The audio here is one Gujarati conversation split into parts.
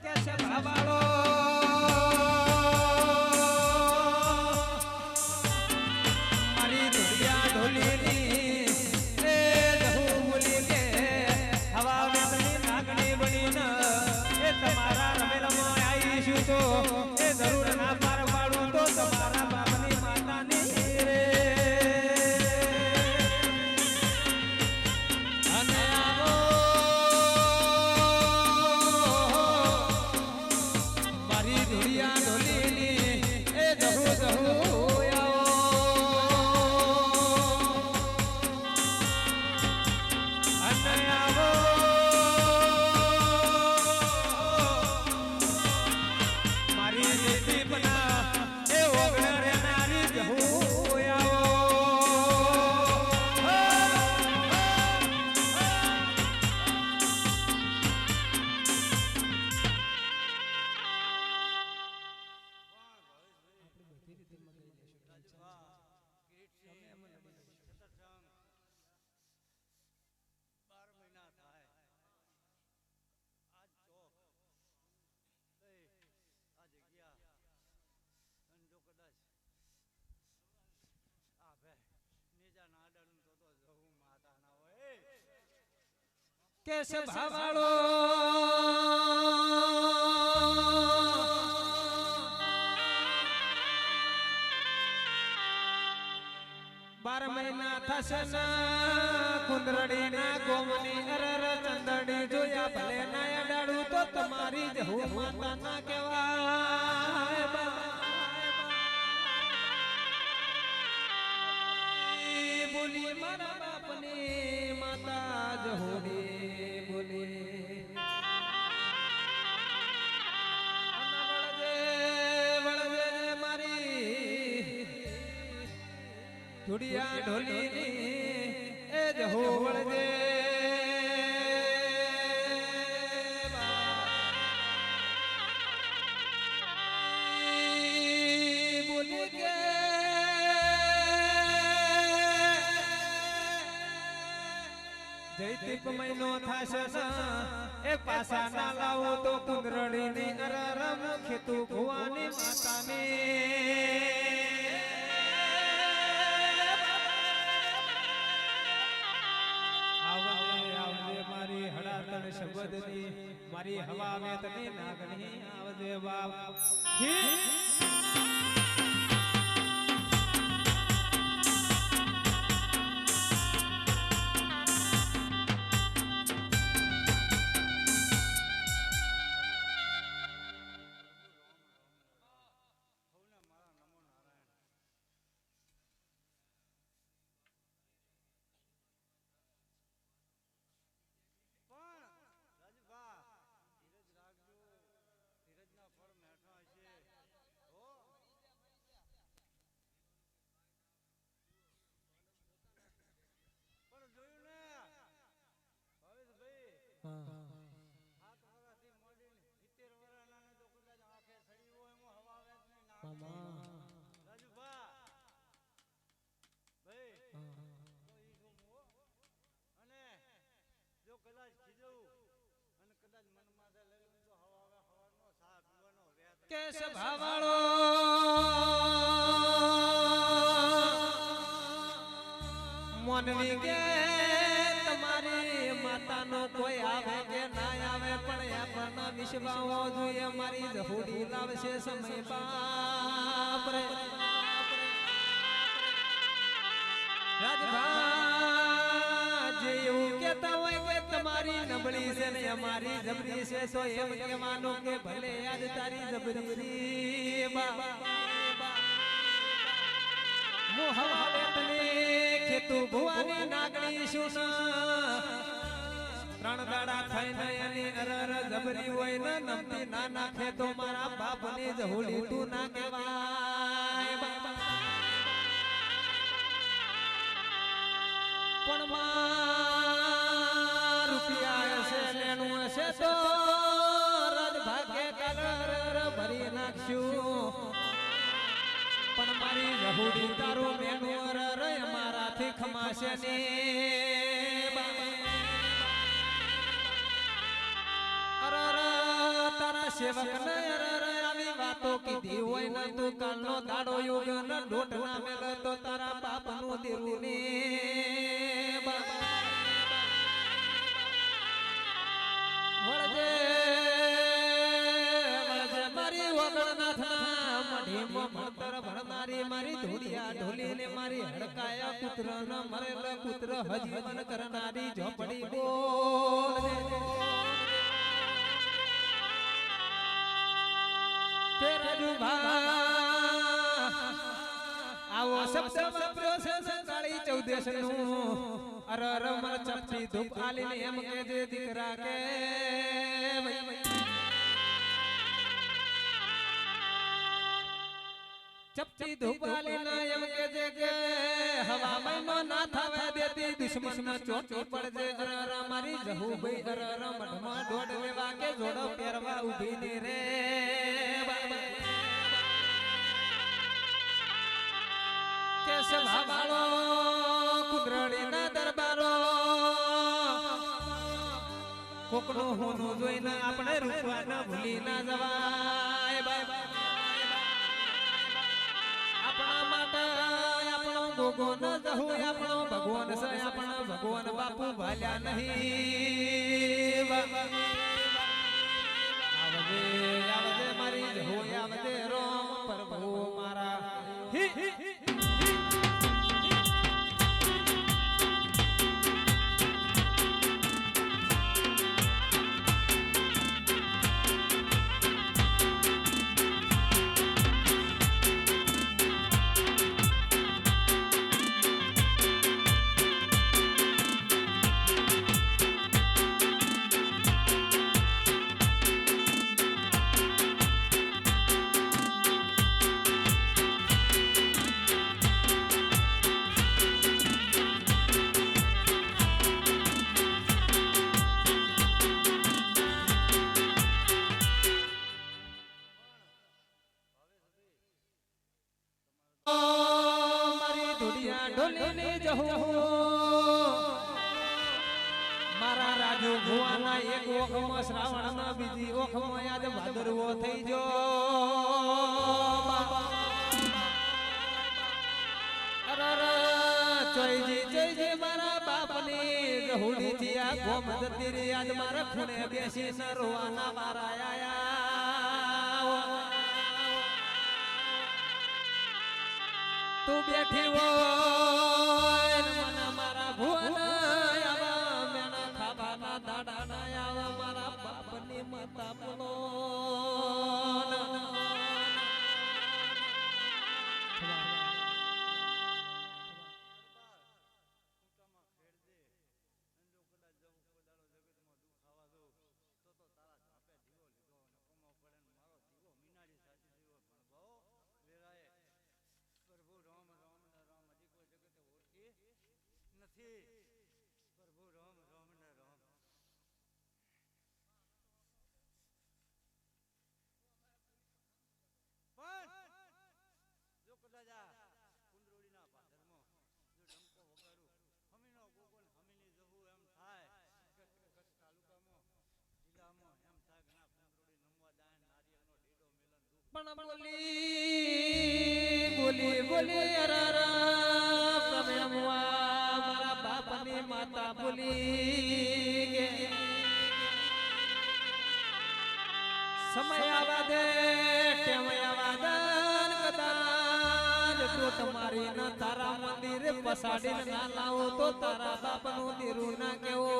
કેસે ભાવાળો મારી દુનિયા ઢોલીની એ જહુ મુલી કે હવા વેતની નાગણી બનીને એ તમારા રમેલમાં આવીશું તો એ જરૂર ના પાર પાડું તો તમારા બાપની માતાની રે અને આવો મારી દુનિયા ઢોલીની એ જહુ જહુ કેસે ભાવાળો બાર મહિના થશે કુંદરડી ના ગોમની અરર ચંદડી જોયા ભલે ના અડાડું તો તમારી જહુ માતા ના કહેવાય બોલી મારા બાપની માતા જહોડી બોલી વળજે મારી ધુડિયા ઢોલીની એ જહો વળજે બોલી કે જયદીપ મહિનો થાશે એ પાસા ના લાવો તો કુંદરડી ની અરરમ ખેતુ ભુવાની માતાની આવજે આવજે મારી હડાતણ શબ્દની મારી હવા વેતની નાગણી આવજે બાપ કેસે ભાવાળો મોનવી કે તમારી માતાનો કોઈ આવે કે ના આવે પણ આપણને વિશ્વાસ જોઈએ મારી જહુડી લાવશે સમય બાપ રે રાજભા જેવું કેતા હોય કે તમારી નબળી છે ને અમારી જબરી છે તો એમ કહેવાનું કે ભલે આજ તારી જબરી ખેતુ ભુવાની નાગણી શું ત્રણ દાડા થઈને એની અરર જબરી હોય ને નમતી ના નાખે તો મારા બાપની જહુડી તું ના કહેવાય પણ રૂપિયા હશે લેણું હશે તો રજ ભાગે કલર ભરી નાખશું પણ મારી જહુડી તારું મેણું અરર મારાથી માસે ને તારા સેવક ને આવી વાતો કીધી હોય ને તું કાલનો દાડો યુગ ને ઢોટ ના મેલ તો તારા બાપ નું દેરું ને વળજે વળજે મારી વગણનાથ ના મઢીમાં ભણતર ભણનારી મારી ધોડિયા ઢોલી ને મારી હડકાયા પુત્ર ન મરેલ પુત્ર હજીવન કરનારી ઝોપડી બોલ આવો શબ્દ વાપર્યો છે સંતાળી 14 નું અરર મર ચપટી ધૂપ આલીને એમ કે જે દીકરા કે ચપટી ધૂપ આલીને એમ કે જે કે હવા મહિનો ના થાવે દેતી દુશ્મન ના ચોટી પડજે અરર મારી જહુ ભાઈ અરર મઢમાં દોડ લેવા કે જોડો પહેરવા ઊભી ને રે સભાવાળો કુદરડી ના દરબારો કોકનો હોનો જોઈને આપણે રૂપવા ના ભૂલી ના જવાય આપણા માટે આપણો ગોગો ન જહુ આપણો ભગવાન છે આપણા ભગવાન બાપુ ભાલ્યા નહીં આવજે આવજે મારી જહુ આવજે રોમ પ્રભુ મારા મારા રાજુ ભુવાના એક ઓખમાં શ્રાવણ ના બીજી ઓખમાં યાદ ભાદરવો થઈ જો ચોઈજી મારા બાપની ગહુડી થી આ ગોમ જતી રે યાદ મારા ખૂણે બેસી ન રોવાના મારા આયા તું બેઠી હોય મને મારા ભુવન આવા મેણા ખાવાના દાડા ના આવા મારા બાપની માતા બોલો પ્રભુ રામ રામ ને રામ પણ જો કદાચ આ કુંદરોડીના ભાદરમાં જો ડંકો વગાડું હમીનો ગોગોન હમીની જવું એમ થાય કે કચ્છ તાલુકામાં જિલ્લામાં એમ થાય ઘણા કુંદરોડી નમવા દાન નારિયેળનો ઢીડો મેલન દુખ પણ બોલી બોલી અરારા પ્રમેમવા મારા બાપની માતા બોલી સમય આવા દે ટેમય આવા દન કદાચ ટોટ મારી ન તારા મંદિરે પસાડી ના લાવો તો તારા બાપનું દીરું ના કેવો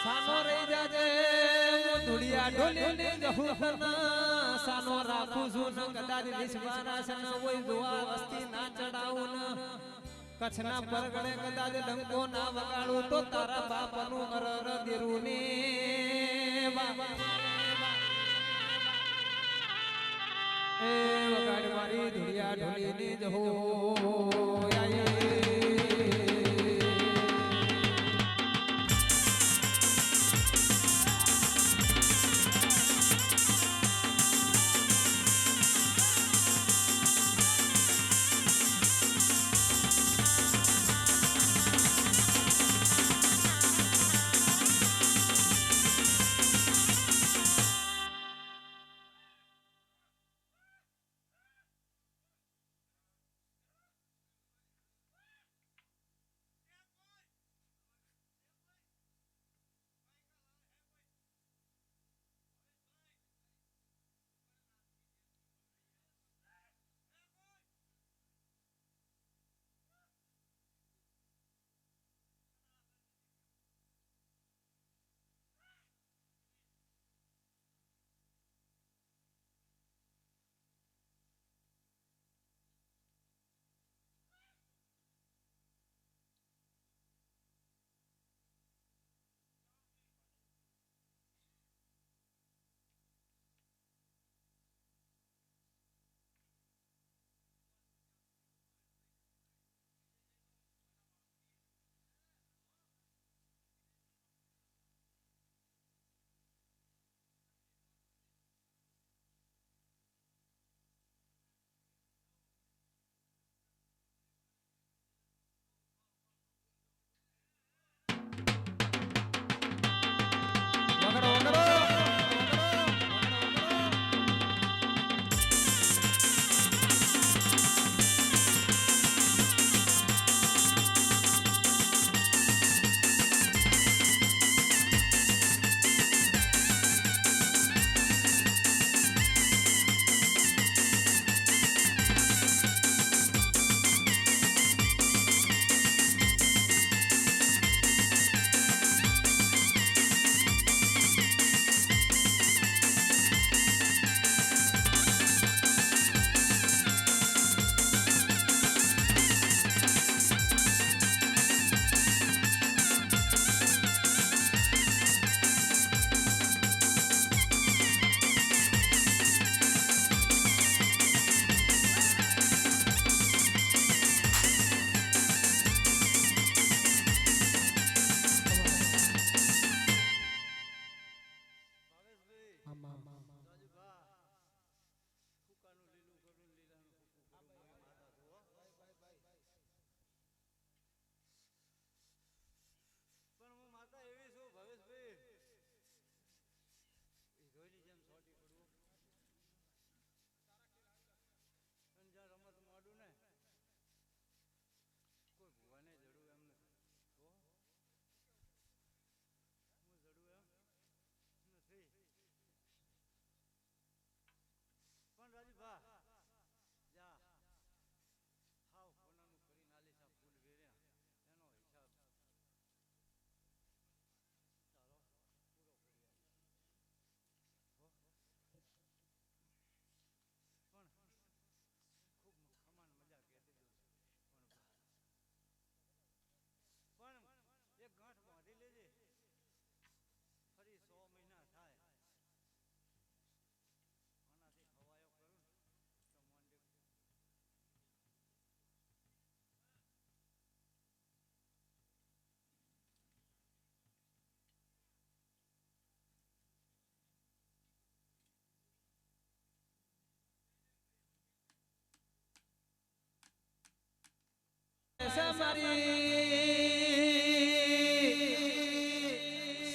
સાનો રહી જાજે ધુડિયા ઢોલી ને જહુના સાનો રાખું છું ન કદાચ વિશ્વાસ ન હોય જોવા વસ્તી ના ચડાવું ન કચ્છના પરગણે કદાચ ડંકો ના વગાડું તો તારા બાપનું અરર દેરું ને એ વગાડ મારી ધુડિયા ઢોલી ને જહુ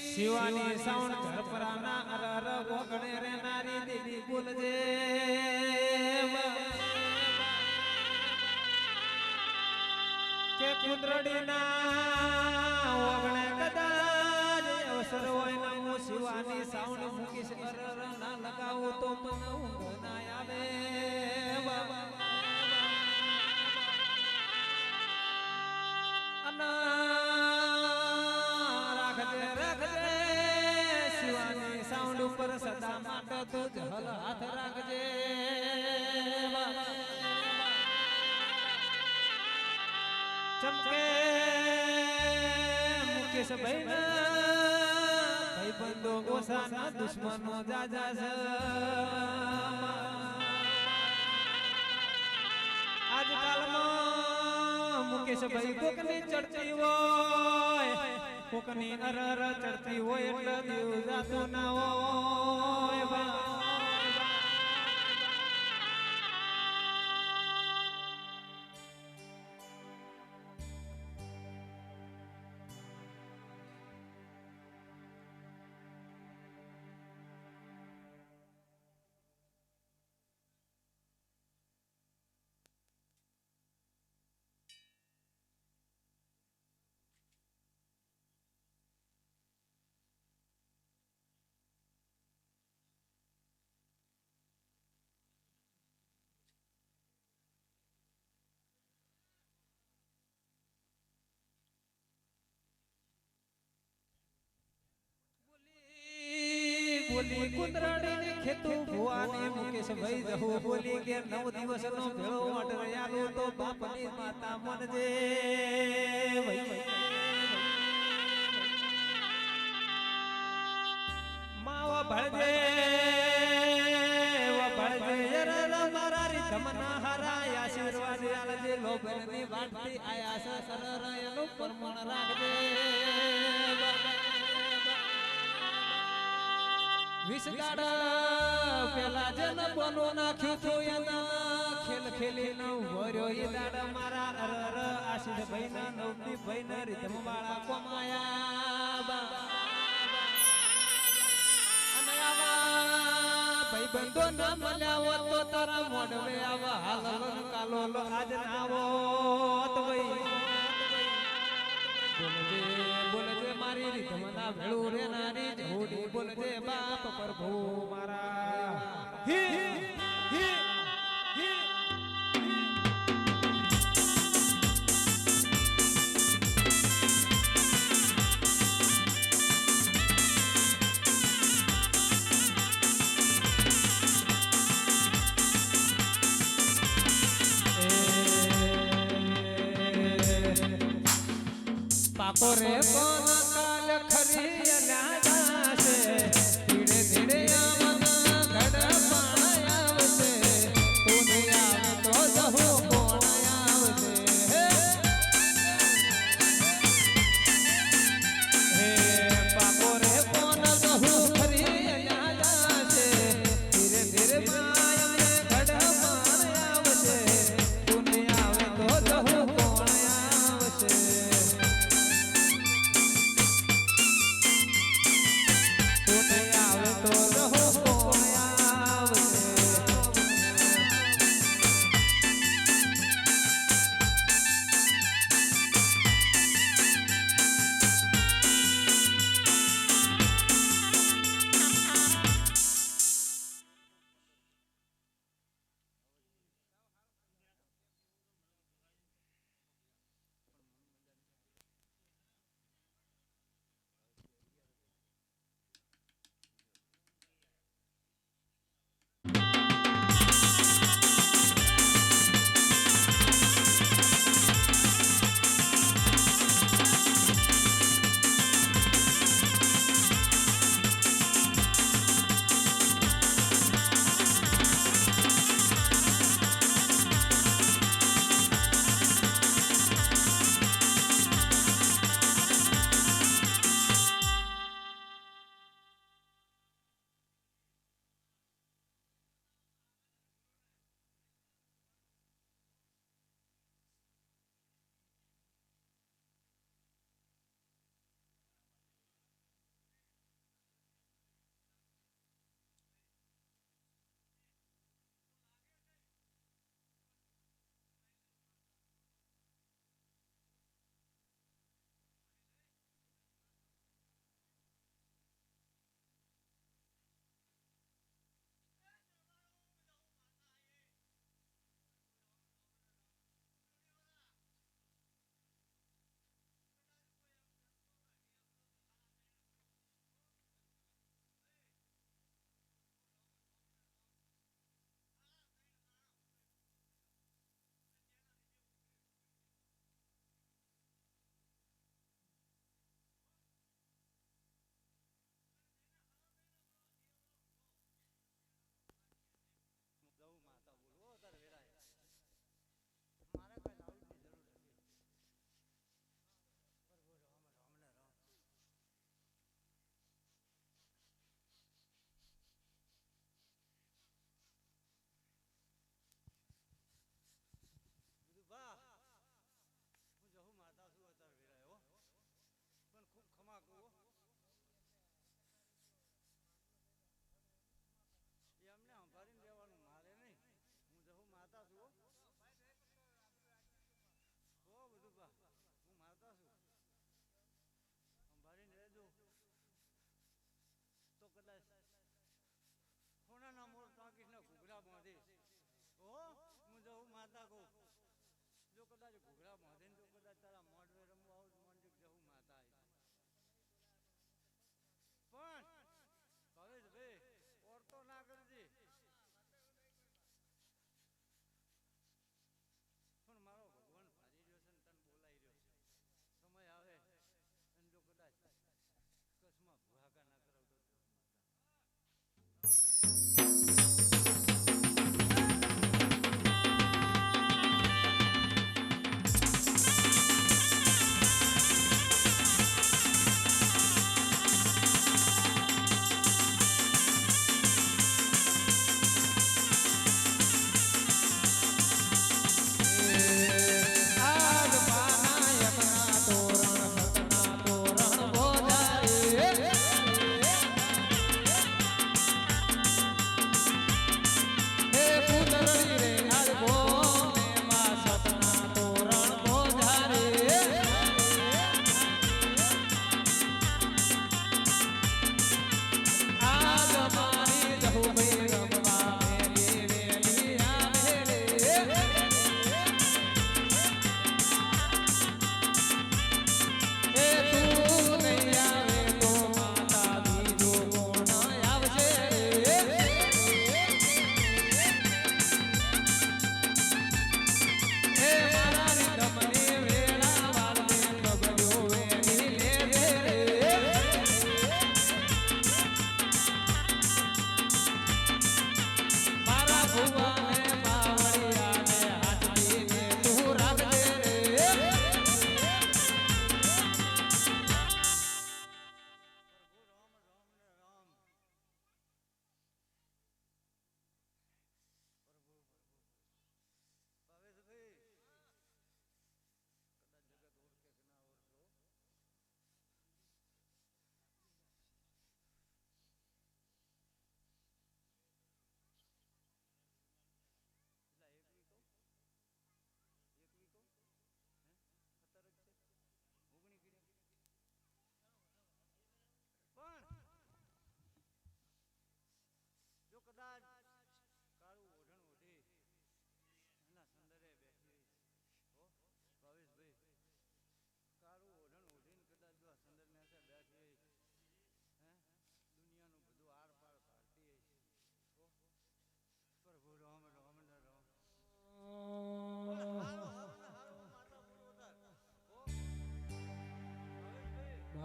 શિવાની સાઉન્ડ ઘરપરાના અરર ઓગણે રે નારી દીદી બોલજે કે કુંદરડીના ઓગણે કદાચ અવસર હોય ને હું શિવાની સાઉન્ડ મૂકીશ અરર ના લગાવું તો મને ઊંઘ ના આવે રાખજે શિવાની સાઉન્ડ ઉપર સદા માટે તું જ હલ હાથ રાખજે ચમકે મુકેશ ભાઈ ભાઈ બંધો ઓછા ના દુશ્મનો જાજા છે આજકાલમાં મુકેશ ભાઈ કોકની ચડતી હોય કોકની અરર ચડતી હોય એટલે દીવ જાતો ના હોય બોલી કુંદરાડીને ખેતું ભુવાની મુકેશ ભાઈ જહુ બોલી કે 9 દિવસનો ભેળો ઓર્ડર આલો તો બાપની માતા મનજે માવા ભળજે યર મારા રી ધમના હારા આશીર્વાદ આલજે લોભની વાટથી આયા છે સરર એનું પરમણ રાખજે વિસદાડા પેલા જન બનો નાખ્યું તો એના ખેલ ખેલીનો વર્યો ઈ દાડા મારા અરર આશીષ ભાઈના નવદીપ ભાઈના રીધમ વાળા કોમાયા અને આવા ભાઈ બંધો ના મળ્યા હોત તો તારા મોઢવે આવા હાલ કાલો આજ ના હોત ભાઈ બોલજે મારી રીધમના ભેળું રે નારી જોડી બોલજે બાપ પ્રભુ મારા હી પાકો રે કોન કાલ ખરી લાદાશે ધીરે ધીરે આમના ઘડ પાણ આવશે તું આવે તો જહુ કોણ આવશે હે પાકો રે કોન જહુ ખરી લાદાશે ધીરે ધીરે આમને ઘડ પાણ આવશે તું આવે તો જહુ કોણ આવશે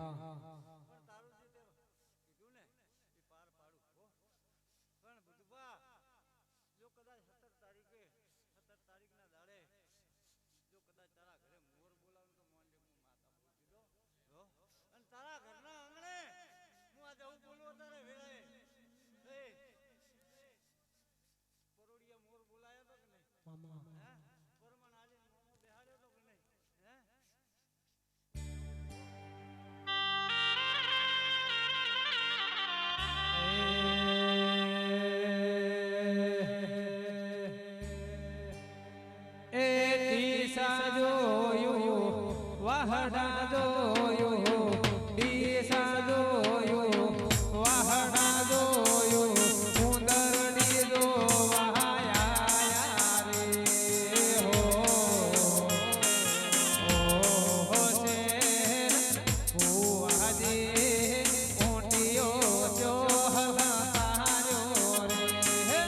પણ તારું જે તે કીધું ને એ પાર પાડું હો. પણ બુધવા જો કદાચ 17 તારીખે 17 તારીખના દાડે જો કદાચ તારા ઘરે મોર બોલાવું તો મોંડે હું માતા બોલી દીધો હો. અને તારા ઘરના આંગણે હું આજે હું બોલું તારે વેળાએ એ પરોડિયા મોર બોલાયો તો કે નહીં હે પરમાન આજે મોમો બેહાડ્યો તો કે નહીં હે વાહડા જોયું ડીસા જોયું વાહડા જોયું ઉંદરડી જોવાયા રે હો છે ભુવાજી ઊંટિયો ચોહલ તાર્યો રે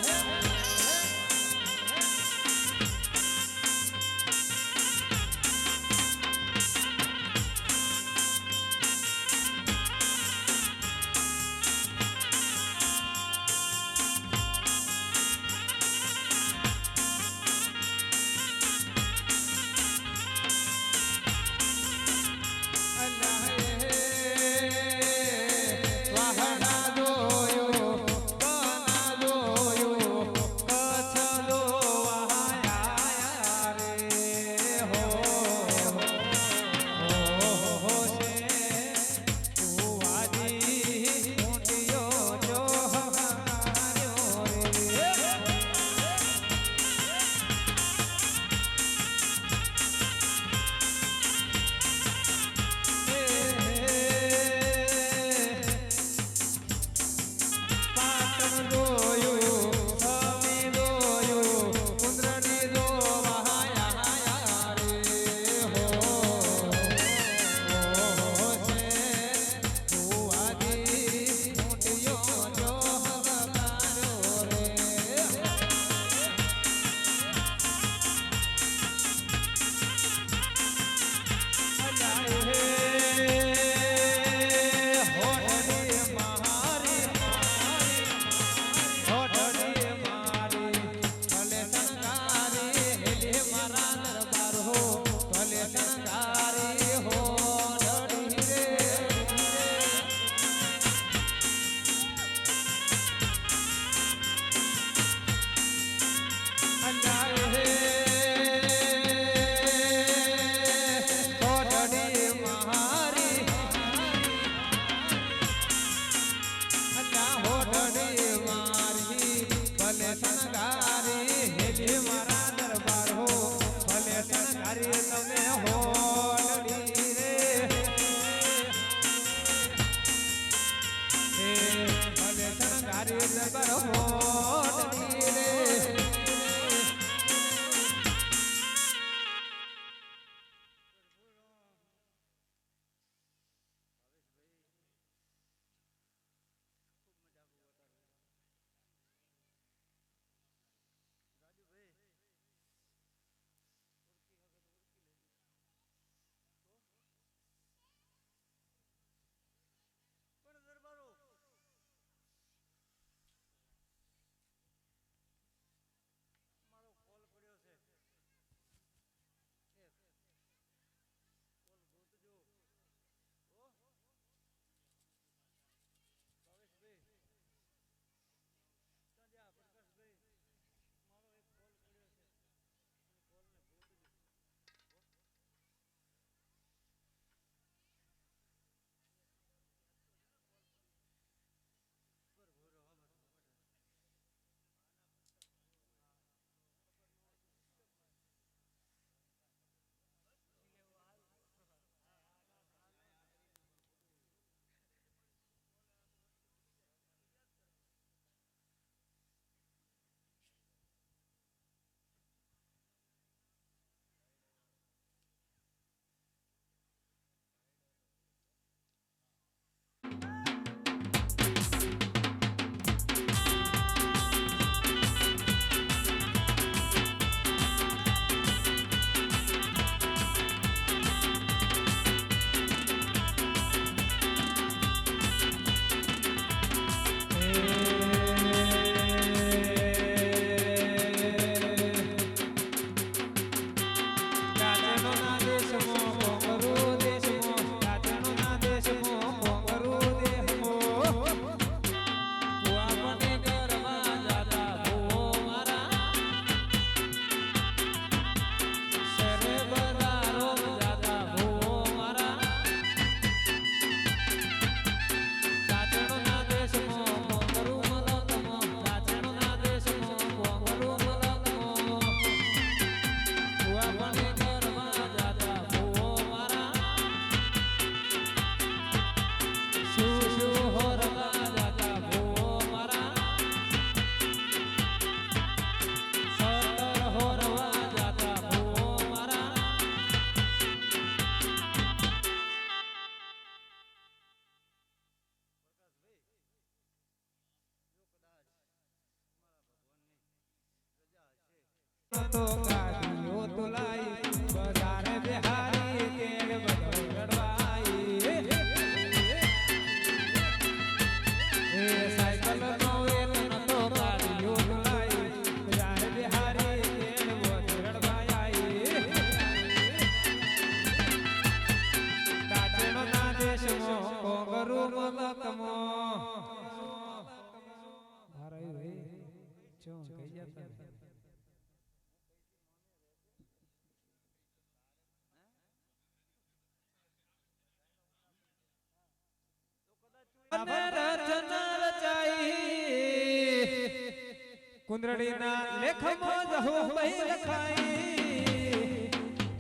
કુંદરડીના લેખમાં જહુ બહી લખાઈ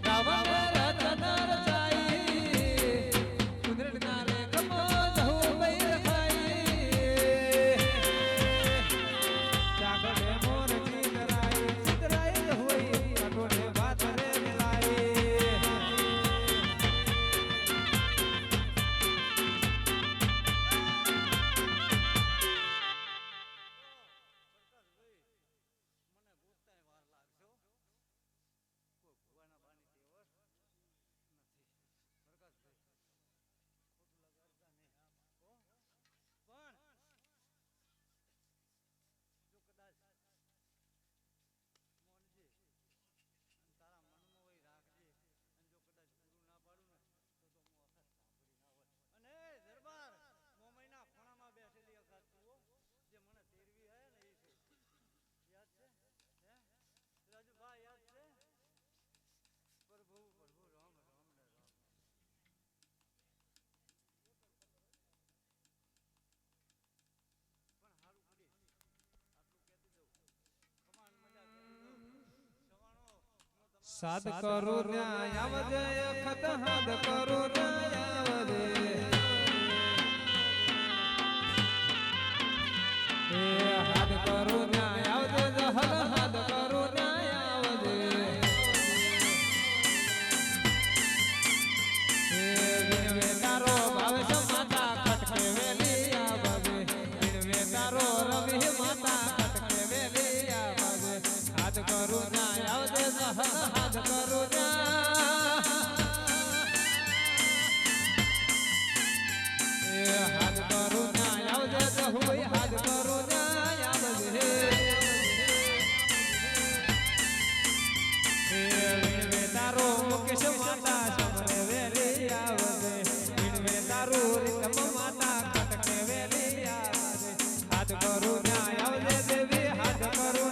રાવણ રચના રચાઈ કુંદરડીના લેખમાં જહુ બહી લખાઈ જાગડે મોર ચિતરાઈ ચિતરાઈ હોય કટોને વાત રે મિલાઈ મને પૂછતાય વાર લાગશો કોઈ ભુવાના બાની ટેવર નથી પ્રકાશભાઈ ખોટું લગાડતા નહીં પણ જો કદાચ મોનજી અને તારા મનમાં હોય રાખજે અને જો કદાચ પૂરું ના પાડું ને તો હું અખત સાંભળી ના હોય અને દરબાર મોમઈના ખૂણામાં બેસેલી અખત તું જે મને તેરવી હે ને એ છે યાદ છે હે રાજુભાઈ યાદ છે પ્રભુ પ્રભુ રામ રામ ને રામ પણ હારું પડી આટલું કહેતી દઉં કમાન મજા કરી દઉં સવાણો સાદ કરો ન્યાય આવજે અખત હાદ કરો ન્યાય આવજે એ હાદ કરો ન્યાય આવજે જહલ હાદ કરો ન્યાય આવજે એ વિનવે તારો ભાવે માતા કટકે વેલી આવજે વિનવે તારો રવિ માતા કટકે વેલી આવજે હાદ કરો ન્યાય આવજે જહલ હાદ કરો ન્યાય એ હાદ કરો ન્યાય આવજે જહુય હાદ કરો ન્યાય આવજે એ વિનવે તારો મુકેશ માતા સમરે વેલી આવજે વિનવે તારો રીતમ માતા કટકે વેલી આવજે હાદ કરો ન્યાય આવજે દેવી હાદ કરો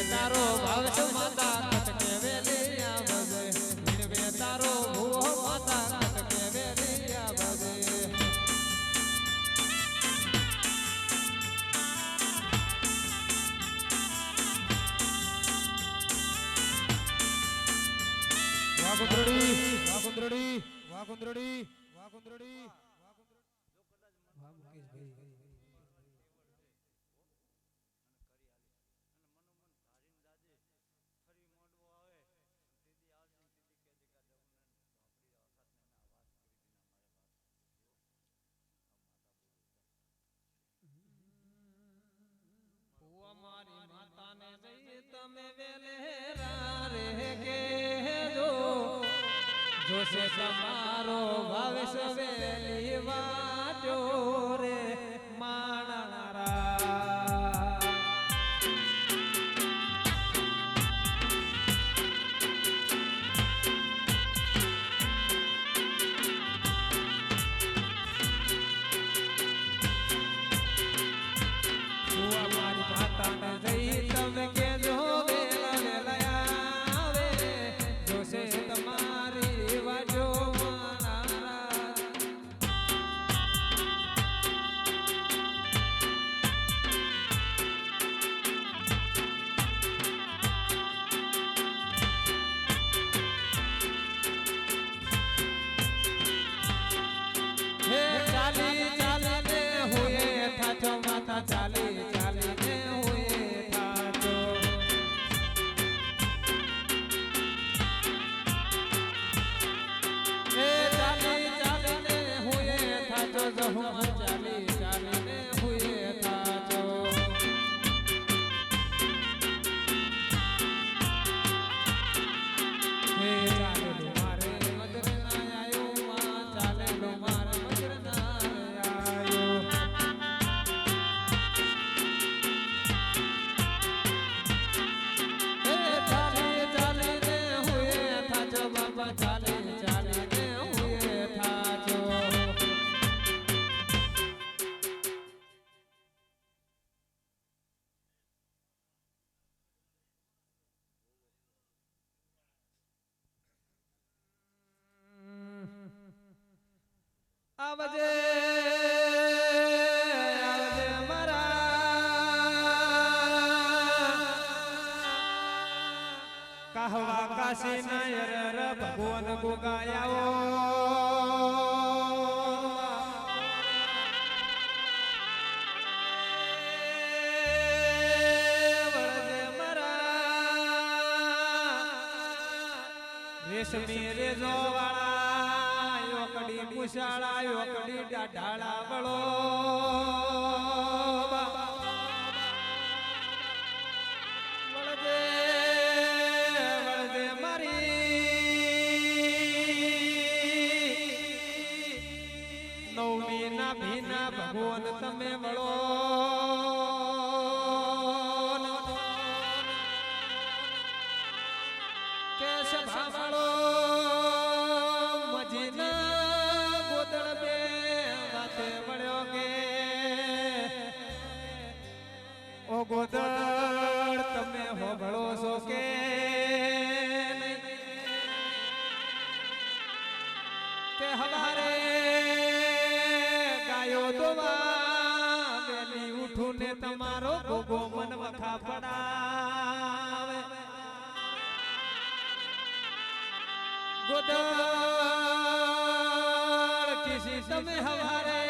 તારો ભાવ માતા કટકે વેલી આવજે વિનવે તારો ભૂવો માતા કટકે વેલી આવજે વાગુંદ્રડી વાગુંદ્રડી વાગુંદ્રડી વાગુંદ્રડી જો કદાચ વાહ મુકેશભાઈ કરી આલી અને મનોમન ધારીને દાદે ફરી મોડવો આવે દીદી આવજે દીદી કે દેખા દઉં ને આપણી વખત ને ના વાત કરી દીના મારે વાત મારી માતાને જઈ તમે વેલેરા રે કે જો જોશે તમારો ભાવેશ વેલી વાટો રે માણરા મારી માતાને જઈ તમે કેજો વેલા વેલા આવે જોશે તમારી વાજો મારા હે ચાલી ચાલીને હુએ થાચો માતા ચાલી ચાલીને હુએ થાચો હે ચાલી ચાલીને હુએ થાચો જહુ ચાલી ચાલીને હુએ થાચો હે ચાલેલું મારે મજર ના આયો માં ચાલેલું મારે મજર ના આયો ચાલી ચાલીને હુએ થાચો બાબા ચાલી ચાલીને હુએ થાચો આવજે આવજે મારા કહવા કાશી નાયર ભગવાન ગોગાયાઓ વળજે મારા રેશમી રેજો વાળા યોકડી મુશાળા યોકડી ડાઢાળા વળો વળજે વળજે મારી નવમી ના ભીના ભગવાન તમે વળો કે સભા વળો ઓ ગોદળ તમે હોભળો છો કે કે હવારે ગાયો દોવા વેલી ઉઠું ને તમારો ગોગો મન વખા પડાવે ગોદળ કિસી તમે હવારે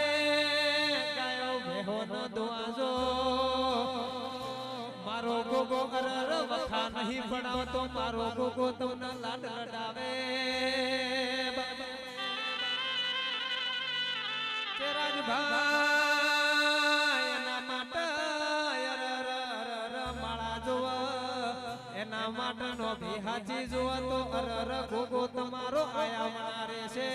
ગાયો ભેહો ન દોવાજો મારો ગોગો અરર વખા નહીં ભણાવતો મારો ગોગો તમને લાડ લડાવે કે રાજભાઈ એના માટે અરર માળા જોવા એના માટે નો બિહાજી જોવા તો અરર ગોગો તમારો આયા મારે છે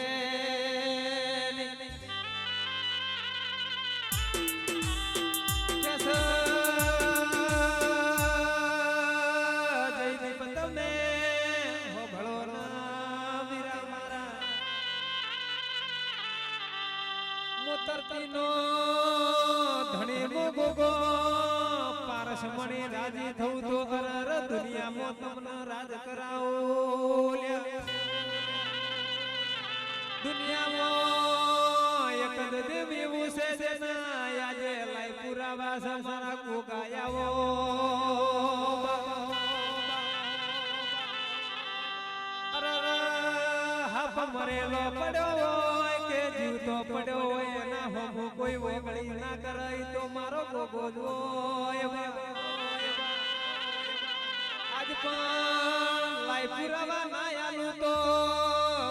તરતીનો ધણી મોગો પારસ મણી રાજી થઉં તો અરર દુનિયામાં તમને રાજ કરાવો દુનિયામાં એક જ દેવ એવું છે જેના આજે લાઈ પુરાવા છે મારા ગોગાયાઓ અરર હાફ મરેલો પડ્યો કે જીવતો પડ્યો હોય એના હોમો કોઈ ઓગળી ના કરાય તો મારો ગોગો જોય આજ પણ લાઈ પુરાવા ના આલું તો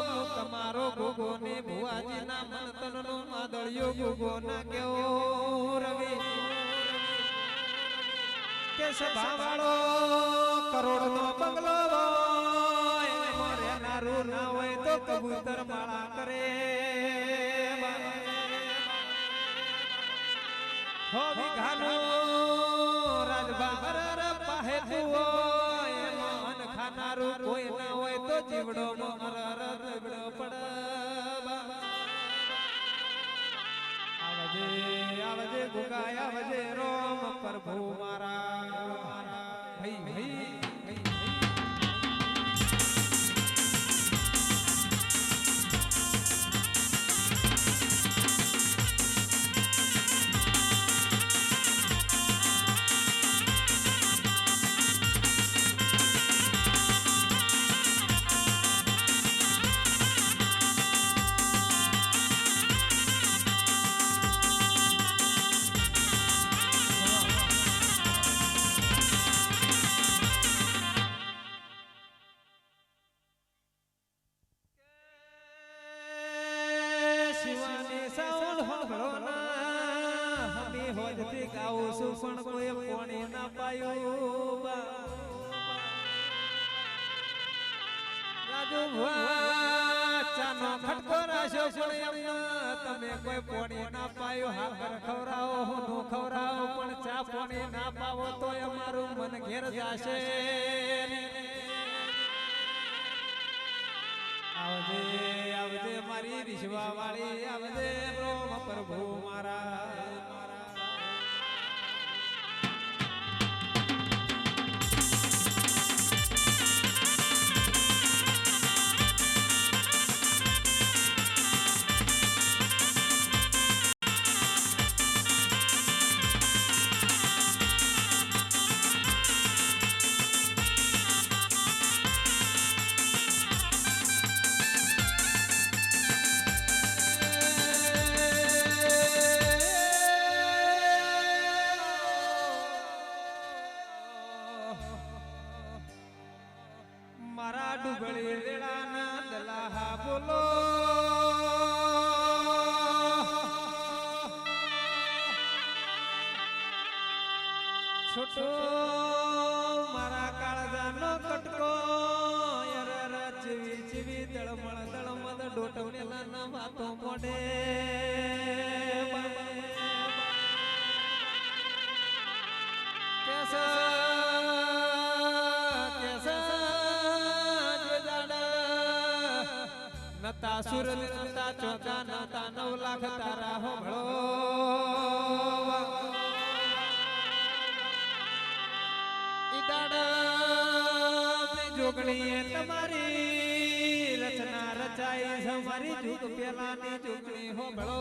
હું તમારો ગોગો ને ભુવાજી ના મનતન નો માદળિયો ગોગો ના કેવો રવિ કે સભા વાળો કરોડ નો બંગલો રહેનારું ના હોય તો કબૂતર માળા કરે હો વિઘાનો રાજભાર પાહે તુઓ મન ખાનારું કોઈ ના હોય તો જીવડો મરર જીવડો પડ આવજે આવજે ગુગાય આવજે રોમ પ્રભુ મારા ભઈ ભઈ પણ કોઈ પોણી ના પાયું રાજુ ચાનો ખટકો રાશો પણ તમે કોઈ પોણી ના પાયું હાકર ખવરાવો નો ખવરાવો પણ ચા પોણી ના પાવો તો અમારું મન ઘેર જાશે આવજે આવજે મારી વિશ્વા વાળી આવજે રોમ પ્રભુ મારા મારા ડુબળી રેડાના દલાહા બોલો છોટો મારા કાળજાનો કટકો યરર ચીવી ચીવી દળમળ ડોટ મેલાના વાતો મોડે નતા સુરત નતા ચોકા નતા 9 લાખ તારા હોભળો જોગણીએ તમારી રચના રચાઈ છે મારી જુગ પેલાની જોગણી હોભળો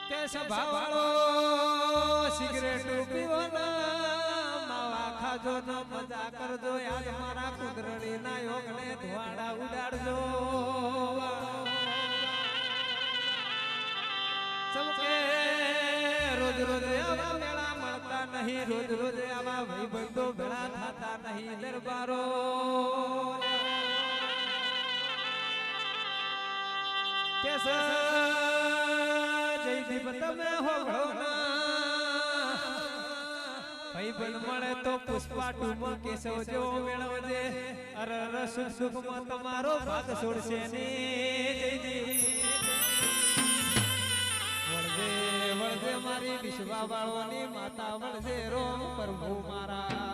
કે સભાવાળો સિગરેટ પીવો માવા ખાજો ન મજા કરજો આજ મારા કુદરડી ના યોગને ધોવાડા ઉડાડજો ચમકે રોજ રોજ આવા મેળા મળતા નહીં રોજ રોજ આવા ભાઈબંધો ભેળા થતા નહીં દરબારો કેસ જયદીપ તમે હોભળો ના ભાઈબંધ મળે તો પુષ્પા ટુમાં કેશવ જેવો મેળવજે અરર સુખ સુખમાં તમારો ભાગ છોડશે ને જયદીપ વળજે મારી વિશ્વા વાળોની માતા વળજે રોમ પ્રભુ મારા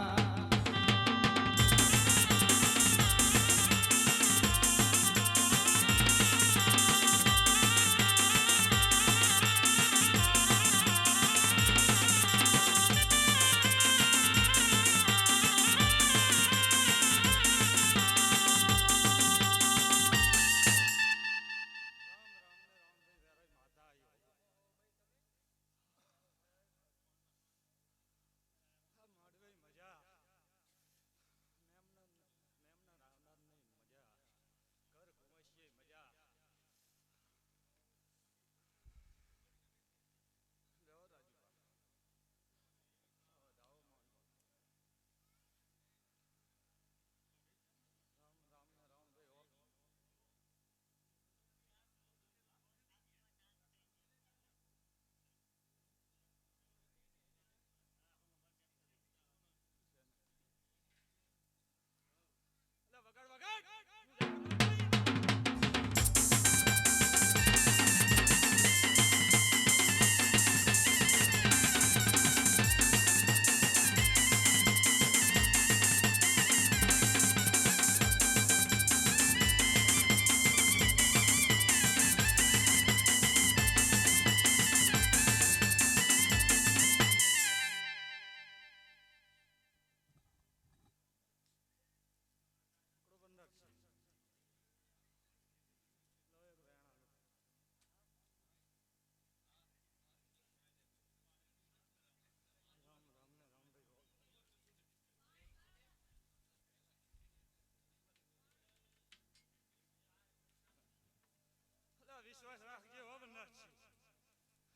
વિશ્વાસ રાખજે હો બન્નાજી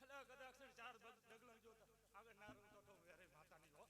હલા કદાચ 4 ડગલા જોતા આગળ ના રહું તો વેરે માતાની હો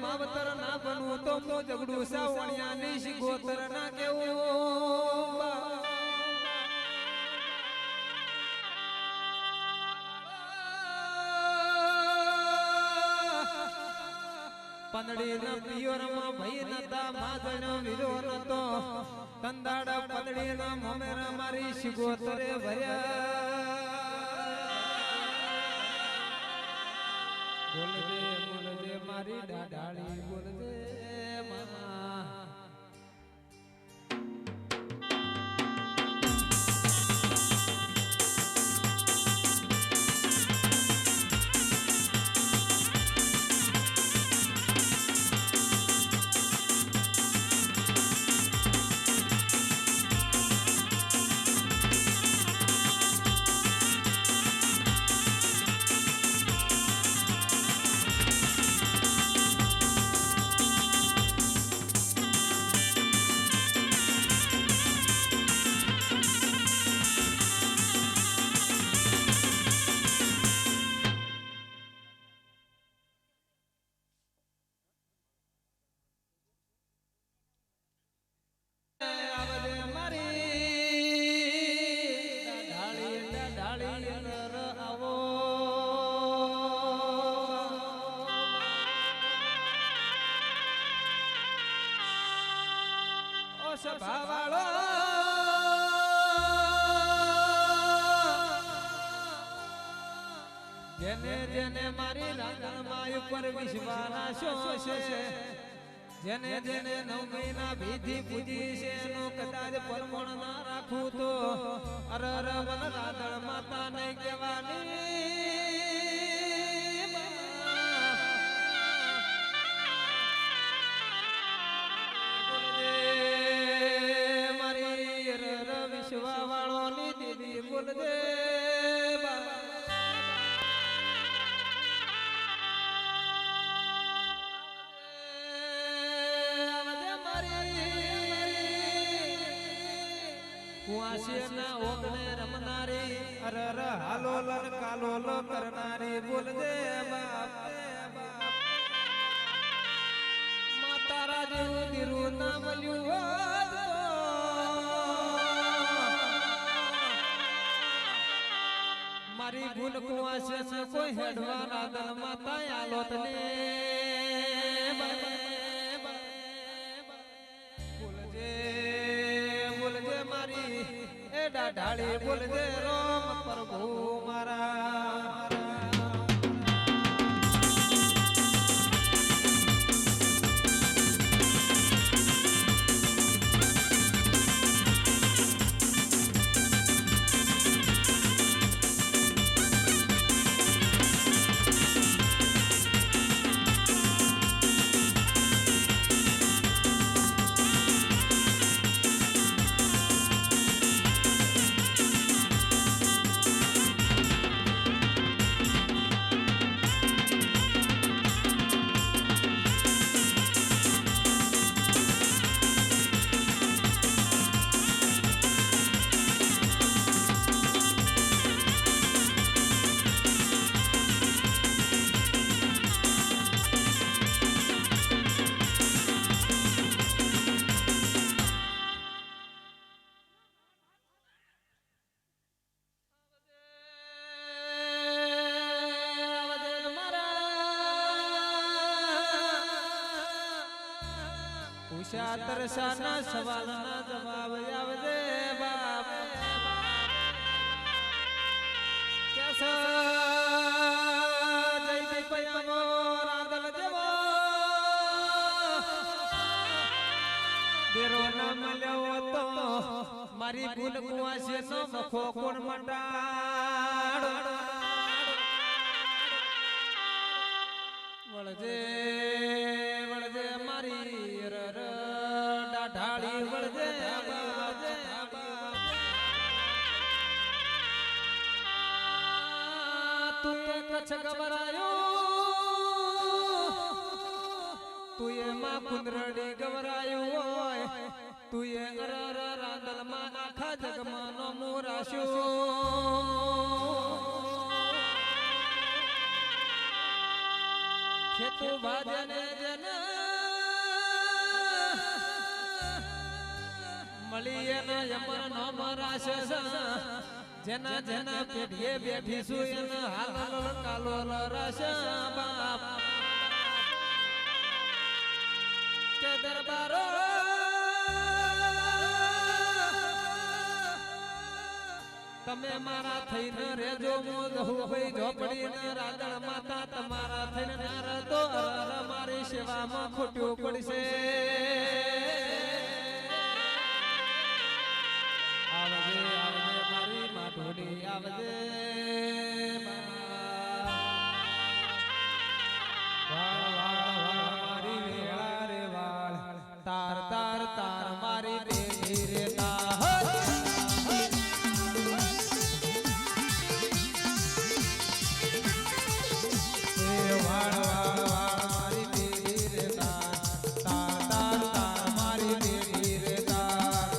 માવતર ના બનવું તો ઝઘડું સાવણિયા ની શિગોતર ના કેવું પાંદડી ન પિયોરમાં ભઈ નતા માધણ વીરો નતો કંદાડા પતડી ન મોમેર મારી શિગોતરે ભર્યા બોલજે મારી ડાડાળી બોલજે મામા સભાવાળો જેને જેને મારી રાંગણમાં ઉપર વિશ્વાસ છે જેને જેને 9 મહિના ભીધી પૂજી છે એનો કદાચ પરમણ ના રાખું તો અરર વન રાંધણ માતા નહીં કહેવાની વિશ્વાવાળોની દીદી બોલજે કુવાસીના ઓગણે રમનારી અરર હાલોલ કાલોલ કરનારી બોલજે બાપ માતારા જેવું દીરું ના મળ્યું મારી ગુણ કુવાસે કોઈ હેડવા રાધન માતા આલોત ને બોલજે બોલજે મારી એ ડાઢાળી બોલજે રોમ પ્રભુ મારા તરસાના સવાલના જવાબ આવજે બાપ કેસ જયદીપ પયમો રાંદલ જેવો દેરો ના મળ્યો તો મારી ગુણ કુવાસે નો મખો કોણ મંડાડો વળજે વળજે મારી રર ઢાળી વળજે તું કચ્છ ગવરાયો તું માં કુંદરડી ગવરાયું હોય તું અરર રાંદલ માં આખા જગમાં નો મોરાશ્યો ખેતુ ભાજને જન મળીએ ન યમર નો મરાશ જેના જેના પેઢીએ બેઠી સુયન હાલ કાલો રસ બાપ કે દરબારો તમે મારા થઈને રેજો મો જહુ ભાઈ ઝોપડી ને રાધણ માતા તમારા થઈને ના રતો મારી સેવામાં ખોટ્યું પડશે આવજે આવજે મારી માઠોડી આવજે વાળ વાળ વાળ મારી વેળા રે વાળ તાર તાર તાર મારી દેવી રે તાર વાળ વાળ વાળ મારી દેવી રે તાર તાર તાર તાર મારી દેવી રે તાર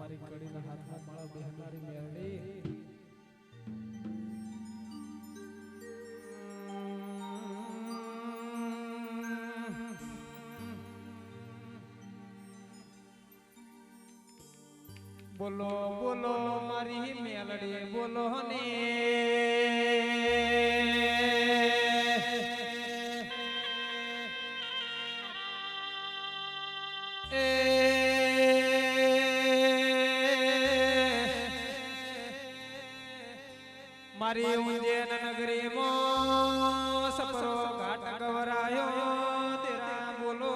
મારી કડીના હાથમાં માળો બેહનારી મેરડી બોલો બોલો મારી મેલડી બોલો ને મારી ઉજ્જૈન નગરીમાં સપરો ઘાટ ગવરાયો તેરા બોલો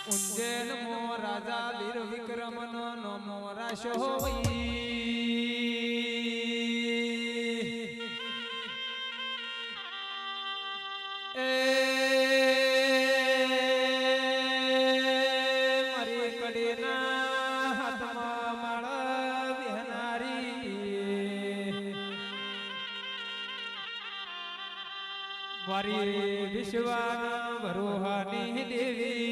ઉજ્જૈન મો રાજા વીર વિક્રમ નો નમો રાશો મારી વિશ્વાના ભરોહાની દેવી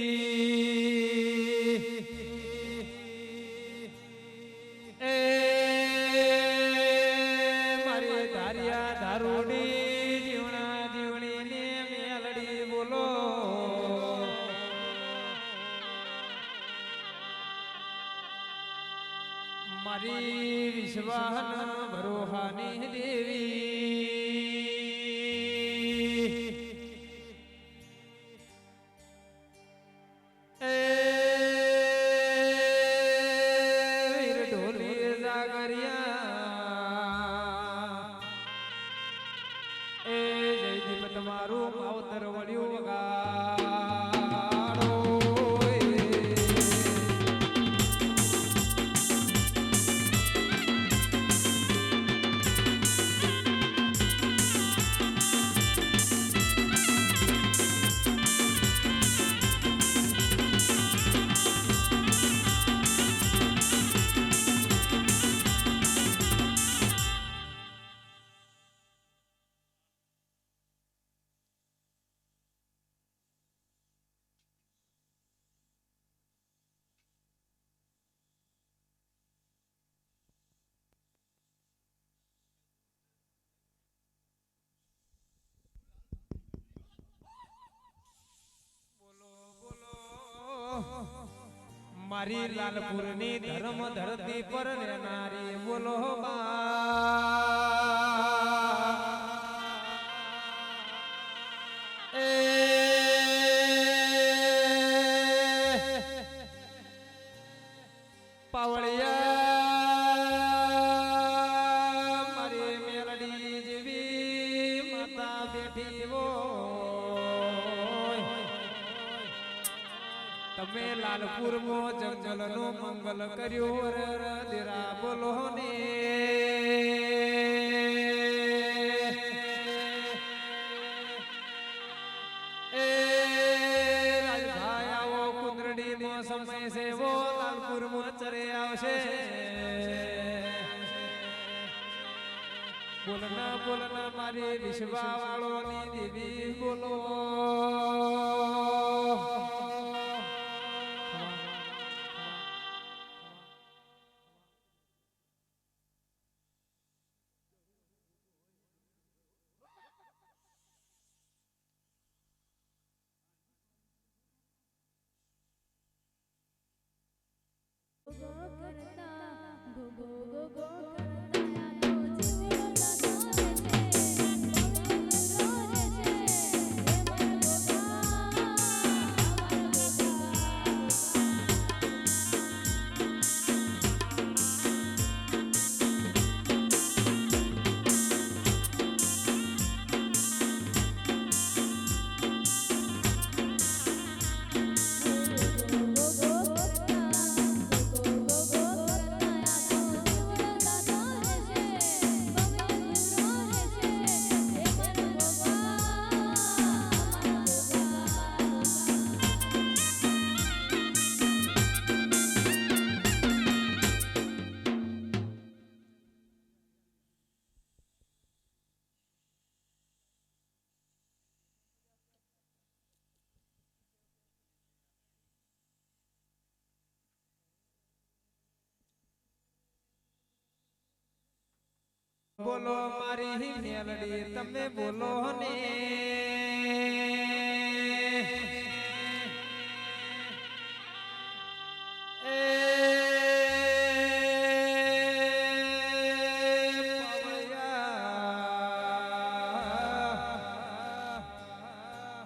એ મારી ધારિયા ધારુડી જીવણા જીવણી ને મેલડી બોલો મારી વિશ્વાના ભરોહાની દેવી તમારું માવતર વળ્યું વગાડો મારી લાલપુરની ધર્મ ધરતી પર રહેનારી બોલો એ પાવળિયા મારી મેલડી જેવી માતા બેઠી તમે લાલપુર મો જંગલ નો મંગલ કર્યું દેરા બોલો ને એ રાજભાઈ આવો કુંદરડી મો સમય છે વો લાલપુર મો ચરે આવશે બોલના મારી વિશ્વા વાળો ની દેવી બોલો બોલો મારી મેલડી તમે બોલો ને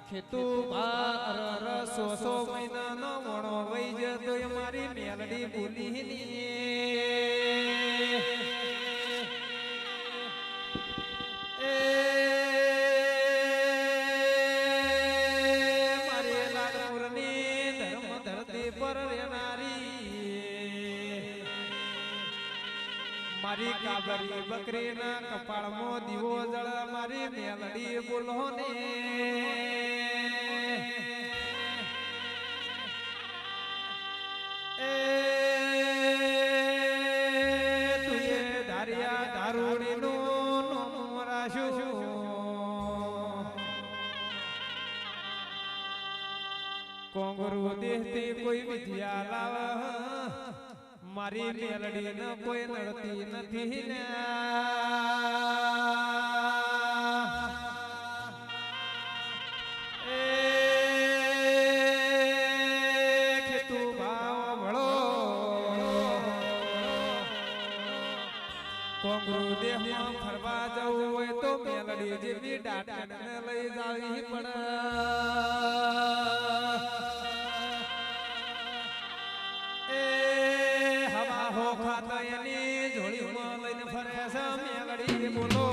ખેતું ભાર સો મહિનાનો વણો વઈ જતો મારી મેલડી બોલી મારી લાલપુરની ધર્મ ધરતી પર રહેનારી મારી કાબરી બકરીના કપાળમાં દીવો જળ મારી મેલડી બોલો ને કોંગરુ દેહતી કોઈ વિદ્યા લાવ મારી મેલડી ન કોઈ નડતી નથી ને ખેતું ભાવ ભળો કોંગરુ દેહમાં ફરવા જવું હોય તો મેલડી જેવી ડાટને લઈ જાવી પડે ખાતાની જોડીમાં લઈને ફરે છે મેલડી બોલો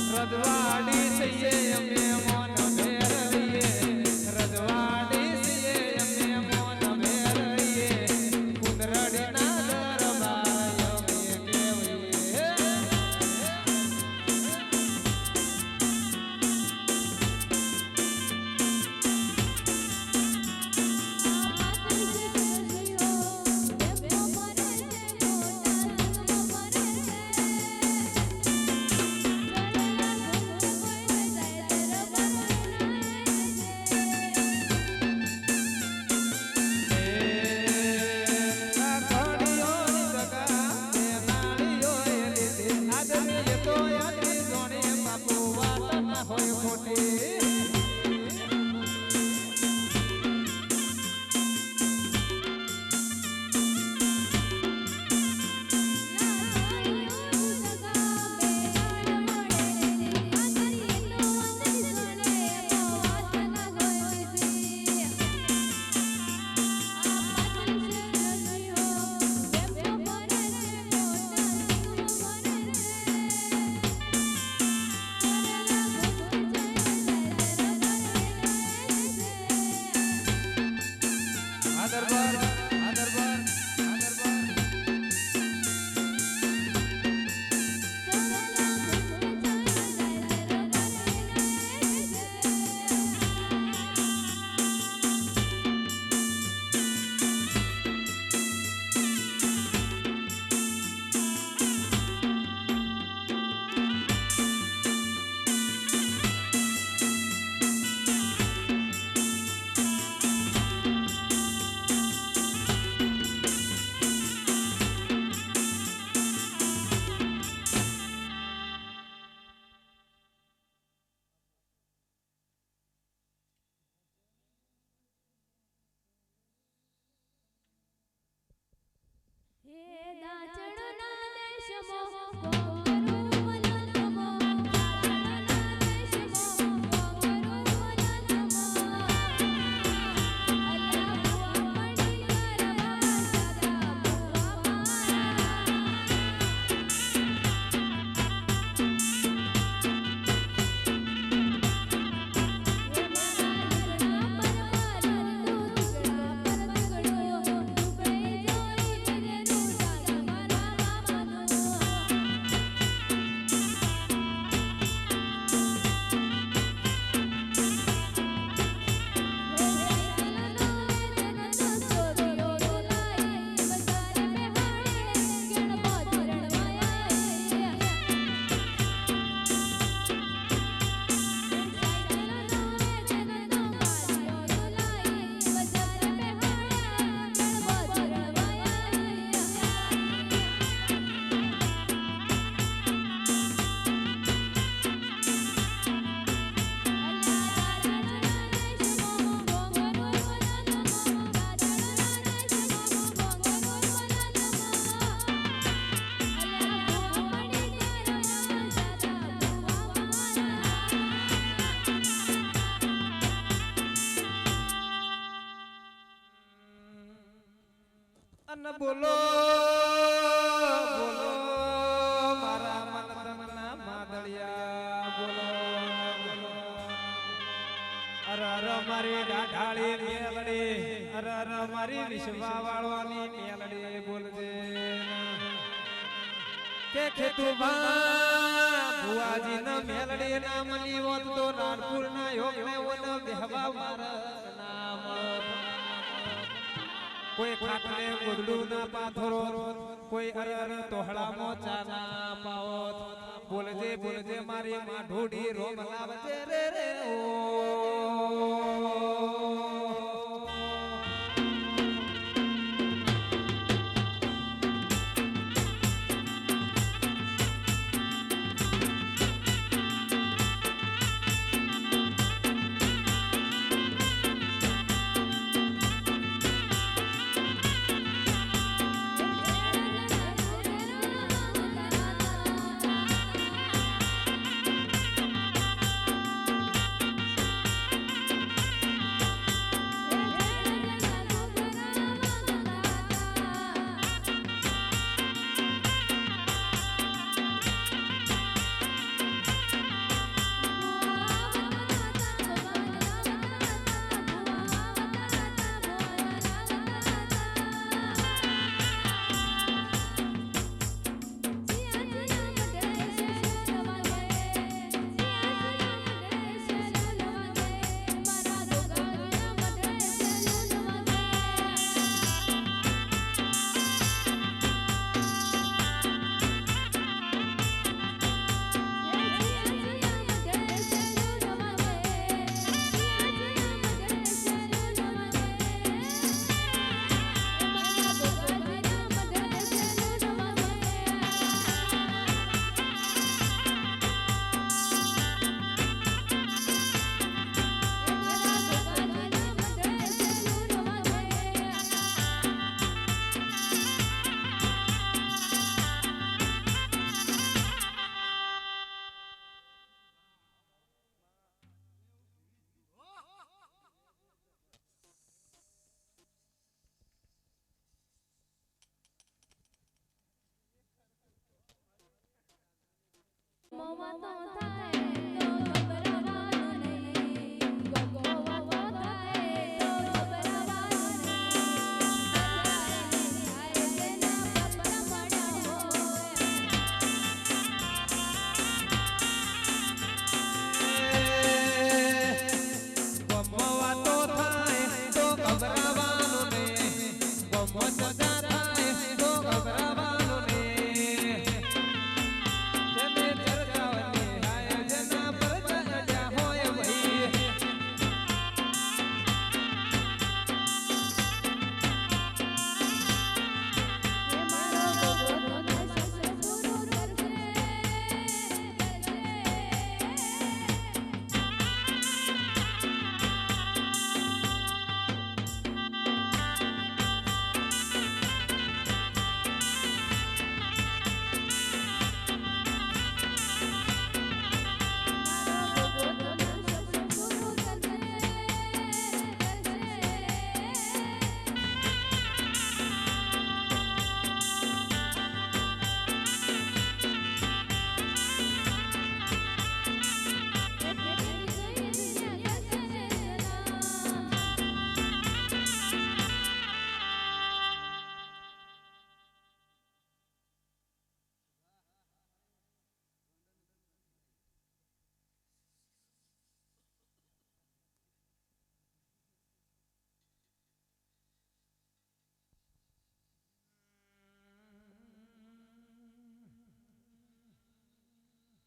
રજવાડી સૈયે અમે મોન મેરવીએ રજવાડી સૈયે આ દરબાર આ દરબાર આ દરબાર અન બોલો બોલો મારા મન તનના માદળિયા બોલો બોલો અર અર મારી ડાઢાળી મેલડી અર અર મારી વિશ્વા વાળવાની મેલડી બોલજે કે ખેતુભા ભુવાજી ના મેલડી ના મળી હોત તો નાનપુર ના યોગ ને ઓન બેહવા મારા નામ કોઈ ખાટલે ગોદડું ના પાથરો કોઈ અર અર તોહળા મોચા ના પાવત બોલજે બોલજે મારી માં ઢોડી રોમ લાવજે રે રે ઓ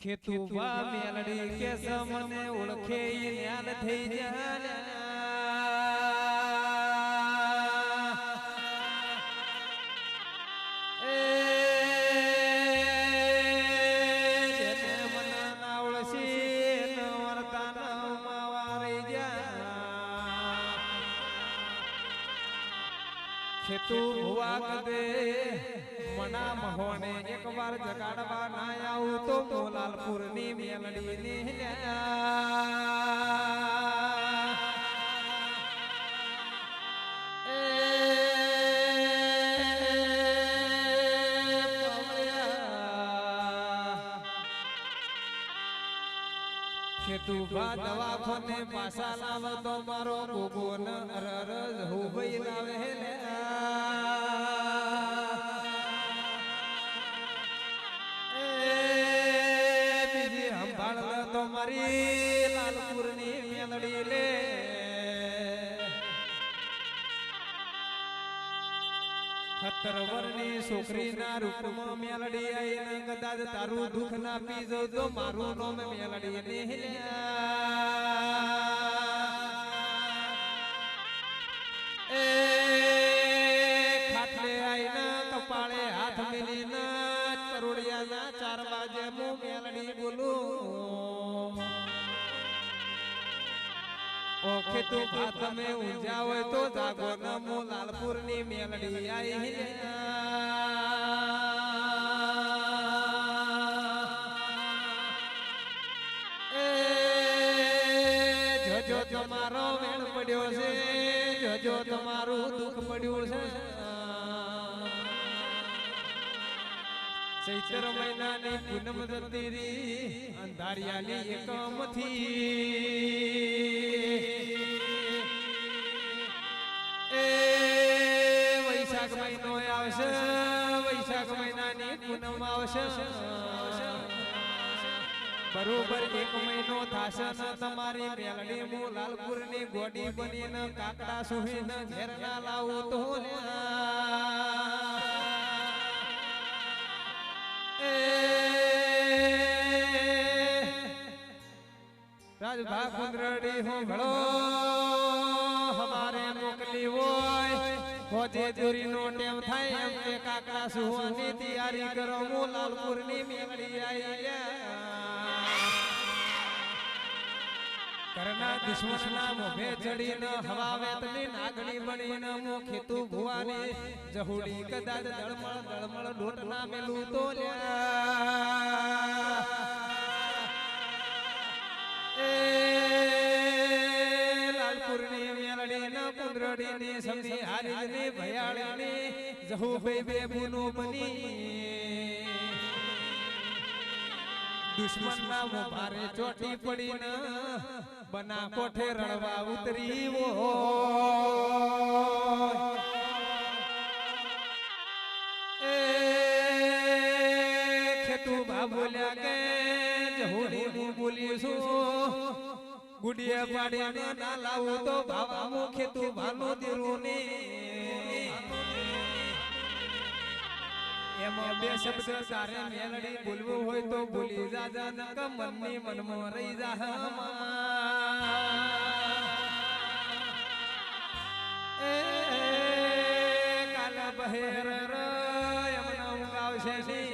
ખેતુબા મેલડી કે મને ઓળખે ઈ ન્યાલ થઈ જાય એ જેને મન ના ઓળશી ન વર્તા ન માવારી જા ખેતુ ભુવા કદે મના મહોને એક વાર જગાડવા ના આવું તો મોલાલપુર ની મેલડી ને ખેતુભા દવાખાને પાછા લાવ તો મારો ગોગો ન અરર હું ભાઈ લાવે લે તો મારી લાલપુર ની મેલડી લે સત્તર વર્ષની છોકરી ના રૂપમાં મેલડી આઈને કદાચ તારું દુઃખ ના પીજો તો મારું નામ મેલડી ને એ ખાટલે આઈને કપાળે હાથ મિલીને કરોડિયાના 4 વાગે હું મેલડી બોલું ઓ ખેતુ ભા તમે ઊંઝા હોય તો જાગો ન મો લાલપુર ની મેલડી આઈ એ જોજો તમારો વેણ પડ્યો છે જોજો તમારું દુઃખ પડ્યું છે ચૈત્ર મહિનાની પૂનમ દત્તીરી અંધારિયાની એકમથી એ વૈશાખ મહિનો આવશે વૈશાખ મહિનાની પૂનમ આવશે બરોબર 1 મહિનો થાશે ને તમારી મેલડી મુ લાલપુર ની ગોડી બનીને કાકડા સુહીને ઘેર ના લાવું તો રાજભા કુંદરડી હો ભળો હમારે મોકલી હોય ખોજે દોરી નો ટેમ થાય એમ કે કાકા સુવાની તૈયારી કરો મુ લાલપુર ની મેલડી આઈ કરના દુશ્મન ના મોભે ચડીને હવા વેતની નાગણી બનીને મુ ખેતુ ભુવાની જહુડી કદાચ દળમળ ડોટ ના મેલું તો લાલપુર ની મેલડી ના કુંદરડી ની સમજી હારી ની ભયાળી ની જહુ બે બેબુ નો બની દુશ્મનના મોભારે ચોટી પડીને બના કોઠે રણવા ઉતરી વો એ ખેતુ બા બોલ્યા કે જહુડી હું બોલીશું ગુડિયા પાડીને ના લાવું તો બાબા મો ખેતુ ભાનો દેરું ને એમાં બે શબ્દ તારે મેલડી બોલવું હોય તો બોલી જાજા નક મનની મનમાં રહી જા એ કાલા બહેર એમના ઊંઘાવશે ની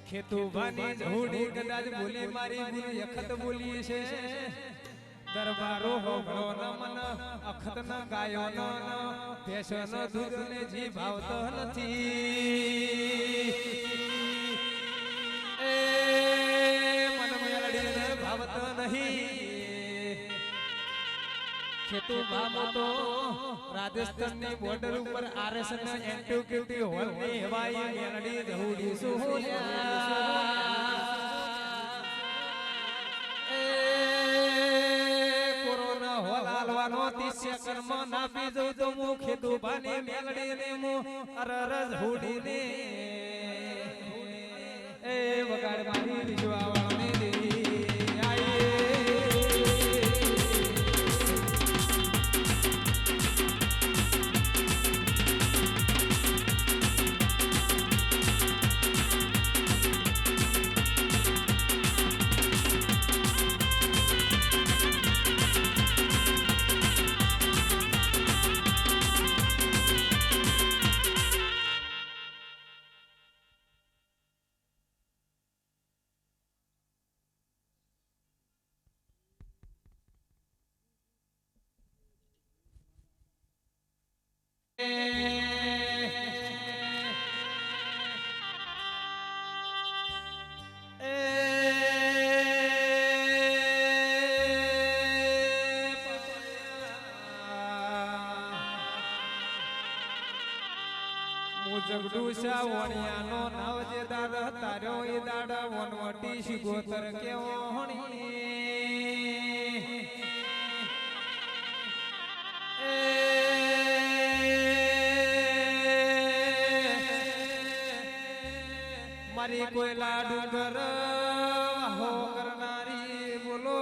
ખેતુ ભાની જહુડી કદાચ બોલી મારી ગુરુ અખત બોલી છે દરબારો હોગળો ન મન અખત ન ગાયો ન ભેંસો ન દૂધ ને જી ભાવતો નથી એ મન મેલડી ને ભાવતો નહીં ખેતુ બામો તો રાજસ્થાનની બોર્ડર ઉપર આરએસ ને એન્ટિક્યુટી હોલ ની હવાઈ મેલડી જહુડી સુહોયા હાલવાનો 30 સેકન્ડમાં નાપી દઉં તો હું ખેતુ ભાની મેલડી ને હું અરરજ હુડીને એ વગાડ મારી વિજવા વાળને દેવી આયે જગડુસા વણિયાનો નવ જે દાડ તાર્યો એ દાડ વનવટી શિગોતર કેવો હણી મારી કોઈ લાડુ કર હો કરનારી બોલો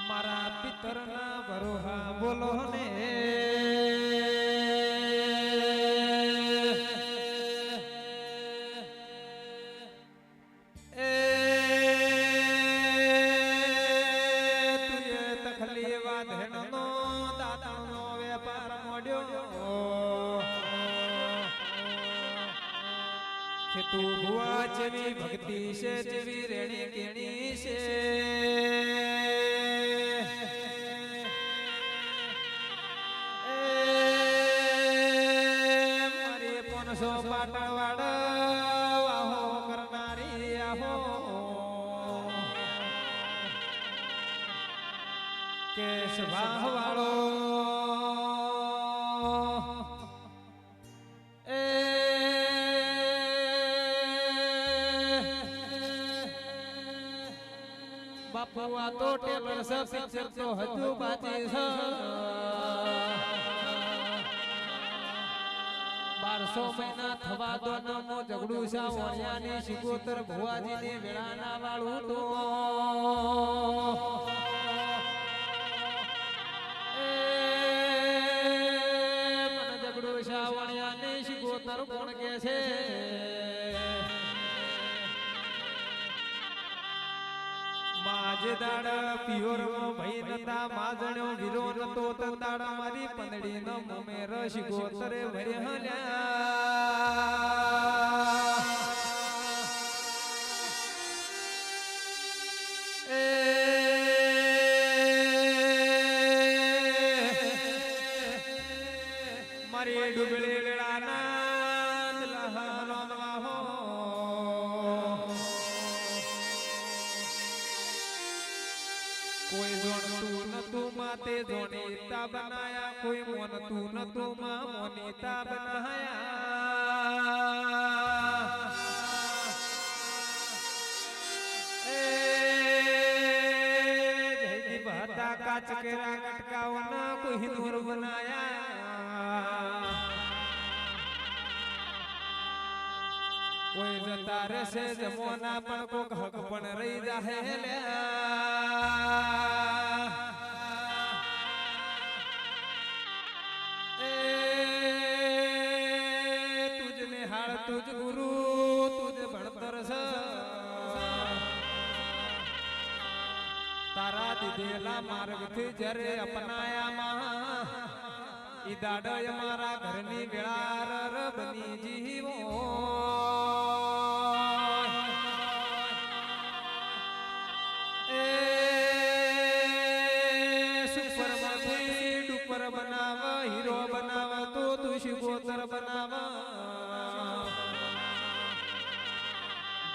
મારા પિતરના ભરોહા બોલો ને એ તુએ તખલી વાધણનો દાતાનો વેપાર મોડ્યો ખેતુ ભુવા જેવી ભક્તિ છે જેવી રેણી કેણી છે પાટણવાડ વાહો કરનારી આહો કેશ વાહ વાળો એ બાપુ આ તો ટેલર સ પિક્ચર તો હજુ બાકી છે 1200 મહિના થવા દો નમો જગડુસા વણિયાની શિગોતર ભુવાજીની વેળાના વાળું તો એ મન જગડુસા વણિયાની શિગોતર કોણ કે છે માજે દાડ પિયોર ભઈ નતા માજણ્યો વિરો નતો તંદાડ મારી પંદડી ન મોમે રશ ગોતરે ભર્યા એ મારી ડુબળી લેડાના લહાનો વાહો કોઈ જોણતું નતું માતે જોનીતા બનાયા કોઈ મોનતું નતું માં મોનીતા બનાયા એ જયદી બહતા કાચ કેરા કટકાઓ ના કોઈ નૂર બનાયા કોઈ જતા રહેશે જમોના પણ કોક હક પણ રહી જાહે લ્યા એ તુજ નિહાળ તુજ ગુરુ તુજ ભણતર છે તારા દીધેલા માર્ગથી જ્યારે અપનાયામાં ઈ દાડય મારા ઘરની વેળાર બની જીવો એ સુપરમાંથી ડુપર બનાવા હીરો બનાવા તો તુષી ગોતર બનાવા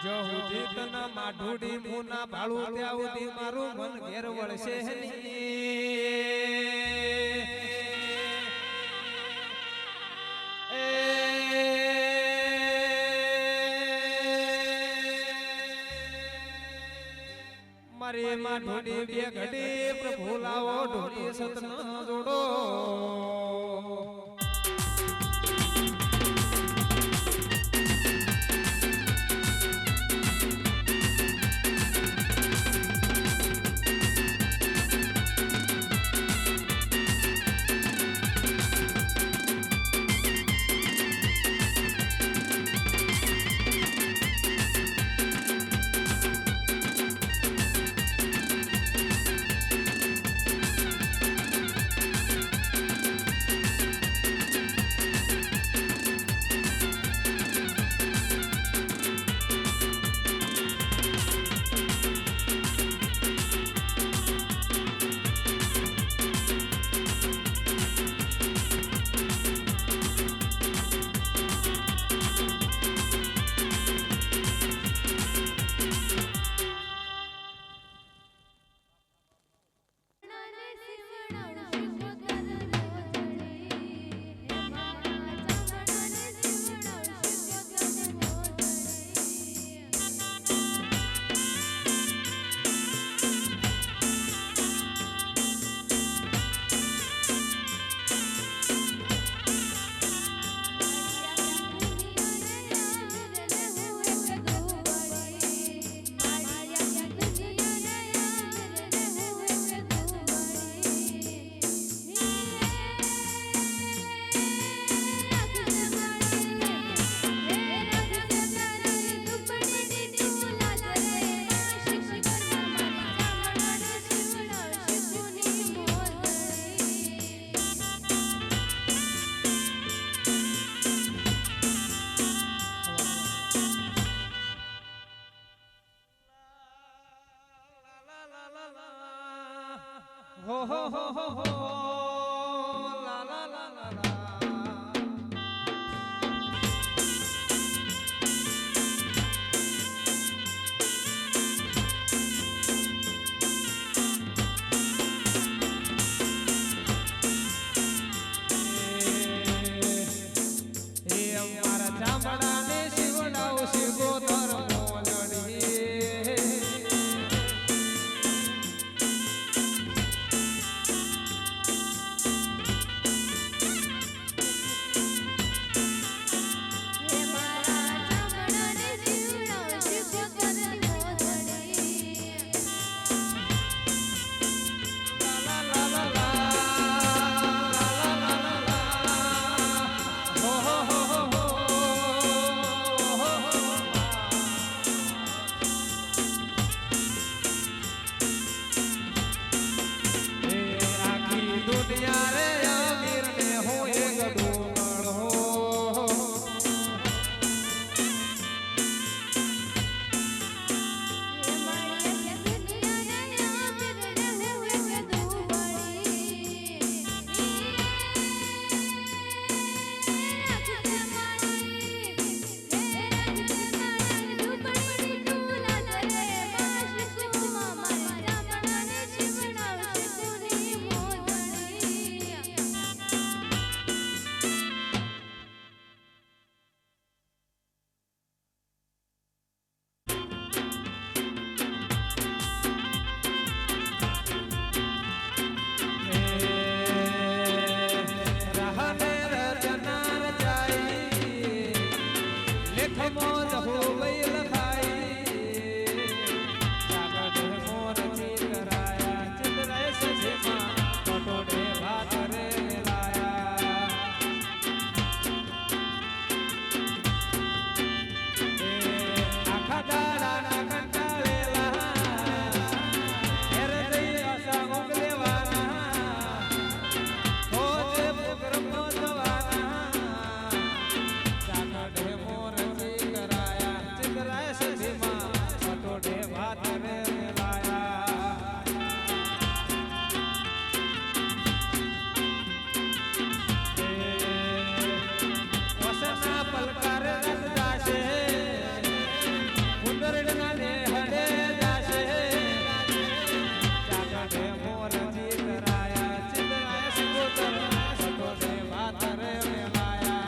જો હુધી તના માઢુડી મુના ભાળું ત્યાં સુધી મારું મન ઘેર વળશે મારી માં ઢોડી બે ઘડી પ્રભુ લાવો ઢોડી સતના જોડો ho ho ho ho ho la la la la la જહુ વૈલ ખાઈ જાગડ મોરથી કરાયા ચિતરાય સજમાં પટોડે ભાત રે લાયા આખા દાડાના કંટાળેલા ઘેર જઈ આશા ઉગલેવાના હોજે પ્રોગ્રામનો જવાના જાગડે મોરથી કરાયા ચિતરાય સજમાં પટોડે ભાત રે લાયા વસના પલકાર રત જાશે ઉંદરડના ને હડે જાશે જાગડે મોરથી કરાયા ચિતરાય સગોતર પટોડે ભાત રે લાયા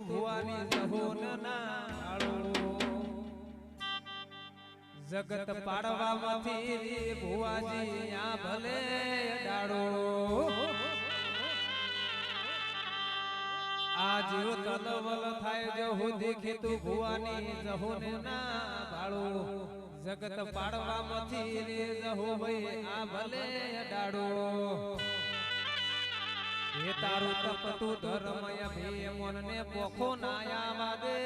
ભુવાની જહોન નાળો જગત પાડવામાંથી ભુવાજી આ ભલે ડાળો આ જીવ તલવલ થાય જો હું દેખી તું ભુવાની જહોને ના ભાળો જગત પાડવામાંથી રે જહો ભાઈ આ ભલે ડાળો હે તારું તપ તું ધર્મય ભે મનને પોખો નાયા વાદે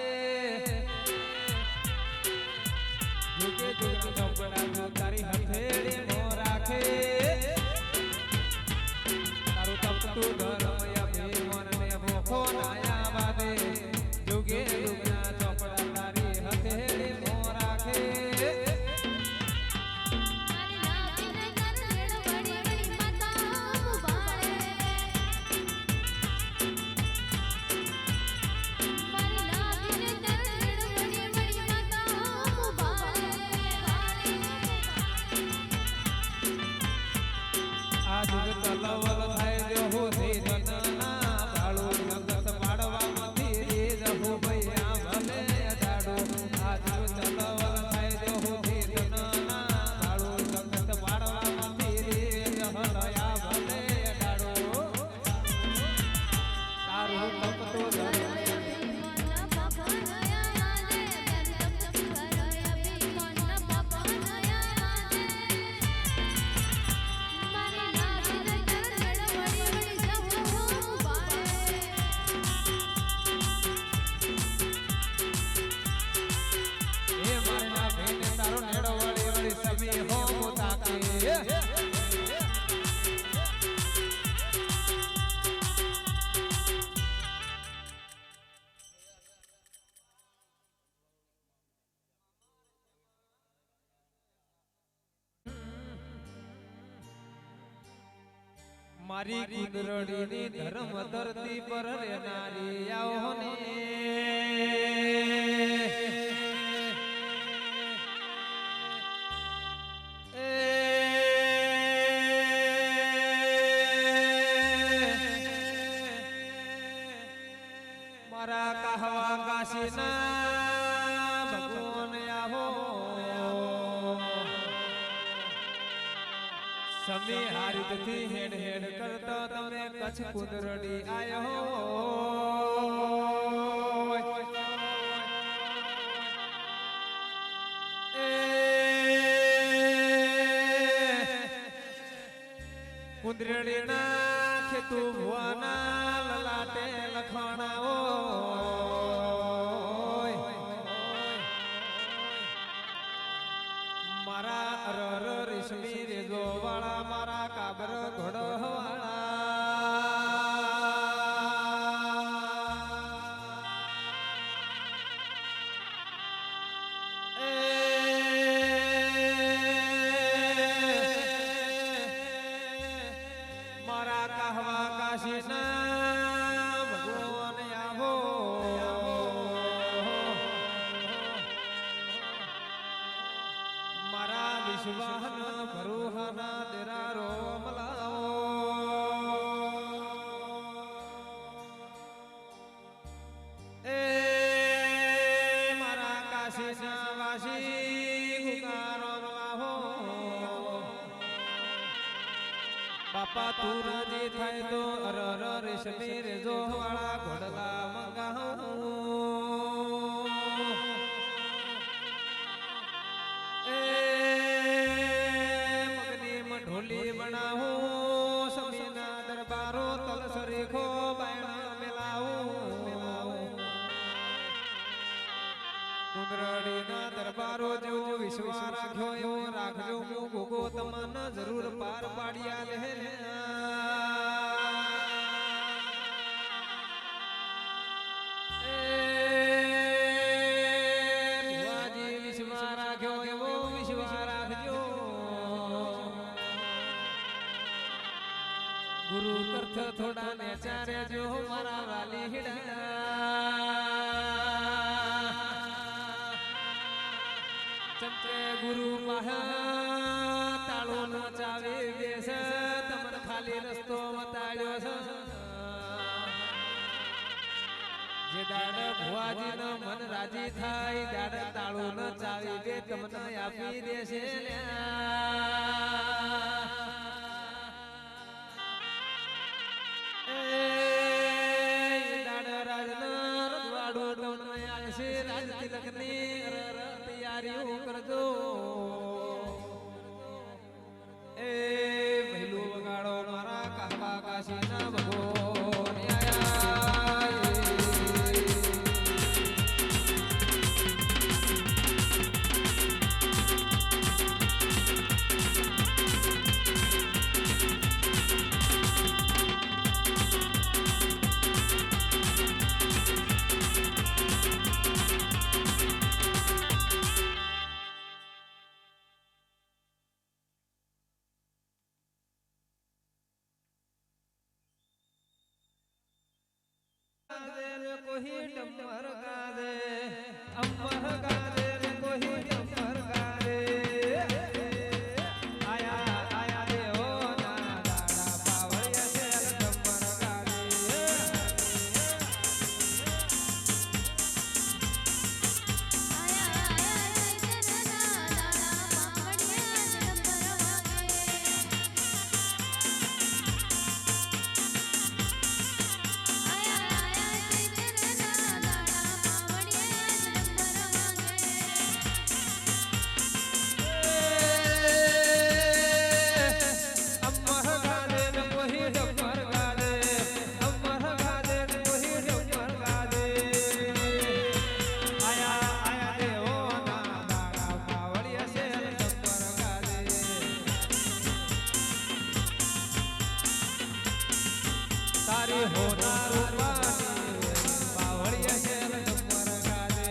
જુગે જુગ ચોપડા તું તારી હથેળી નો રાખે તારું તપ તું ધર્મય ભે મનને પોખો નાયા વાદે જુગે જુગના ચોપડા તારી હથેળી નો રાખે તલવલ થાય જો હો ધીરના ભાળો જગત પાડવામાંથી રે જહો ભાઈ આ ભલે ડાડો આ જીવ તલવલ થાય જો હો ધીરના ભાળો જગત પાડવામાંથી રે જહલયા ભલે ડાડો તારું તપ તો મારી કુદરડીની ધર્મ ધરતી પર રહેનારી આવો ને મારા કહવા કાશીના ભગવાન આવો સમી હારીતથી હેડ હેડ કરતો તમે કચ્છ કુદરડી આયો કુદરડી ના ખેતુ ભુવાના લલાટે લખણાઓ મારા અરર રેશમી રેજો વાળા મારા કાબર ઘોડો વાળા મારા કહવા કાશીના ભગવાન આવો મારા વિશ્વાહન ભરુહાના દેરારો મલાવો એ મારા કાશીના વાસી ગુકારો આવો બાપા તું રાજી થાય તો અરર રેશમી રેજો વાળા ઘોડલા મંગાવો ઢોલી બનાવો સમીના દરબારો તલ સરીખો બાયણા મેલાવો કુદરડીના દરબારો જેવો વિશ્વાસ રાખ્યો એવો રાખજો હું ગોગો તમને જરૂર પાર પાડ્યા લે ભુવાજી વિશ્વાસ રાખ્યો એવો વિશ્વાસ રાખજો ગુરુ કરથ થોડા ને ચારે જો મારા વાલી ચમકે ગુરુ મહા તાળો નો ચાવે બેસ તમને ખાલી રસ્તો બતાડ્યો છે જે દાડ ભુવાજીનો મન રાજી થાય દાડ તાળું ન ચાવી બે તમને આપી દેશે રાજ તિલકની તૈયારીઓ કરજો એ પહેલું વગાડો મારા કાકા કાશીના ભગવાન कोही डमर गादे अमर गादे कोही डमर गादे आया आया रे ओ ना दाड़ा पावड़िया से डमर गादे आया आया रे ना दाड़ा पावड़िया से डमर તારી હોના રૂપાની પાવળિયા છે ડમર ગાદે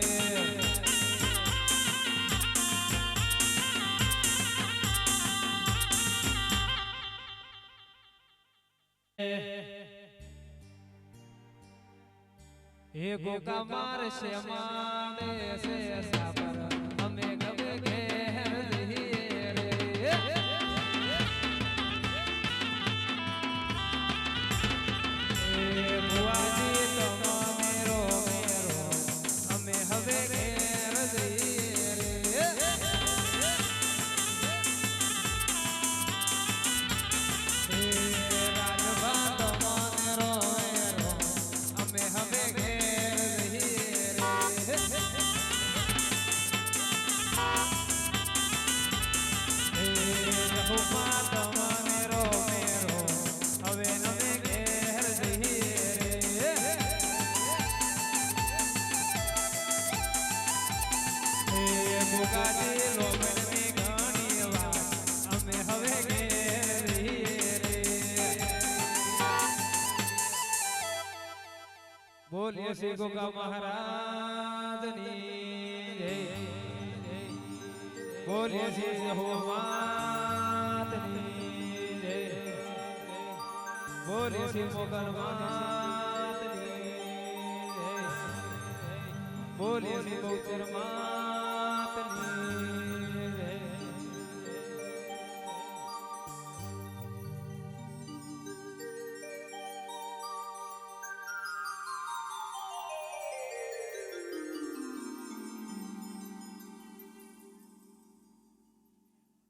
હે ગોગા માર છે માને છે સાબર અમે ગમે ઘેર જઈએ રે ભુવાજી તો મેરો મેરો અમે હવે ઘેર જઈએ રે રાજભા તો મેરો મેરો અમે હવે ઘેર જઈએ રે રઘુમા તો મેરો મેરો હવે અમે ઘેર જઈએ મુગાજી લોમણની ઘણી વાત અમે હવે ઘેર રહીએ રે બોલીએ શ્રી ગોગા મહારાજની જય બોલીએ શ્રી હોમાતની જય બોલીએ શ્રી મોગલ માતની જય બોલીએ શ્રી ગૌચર મા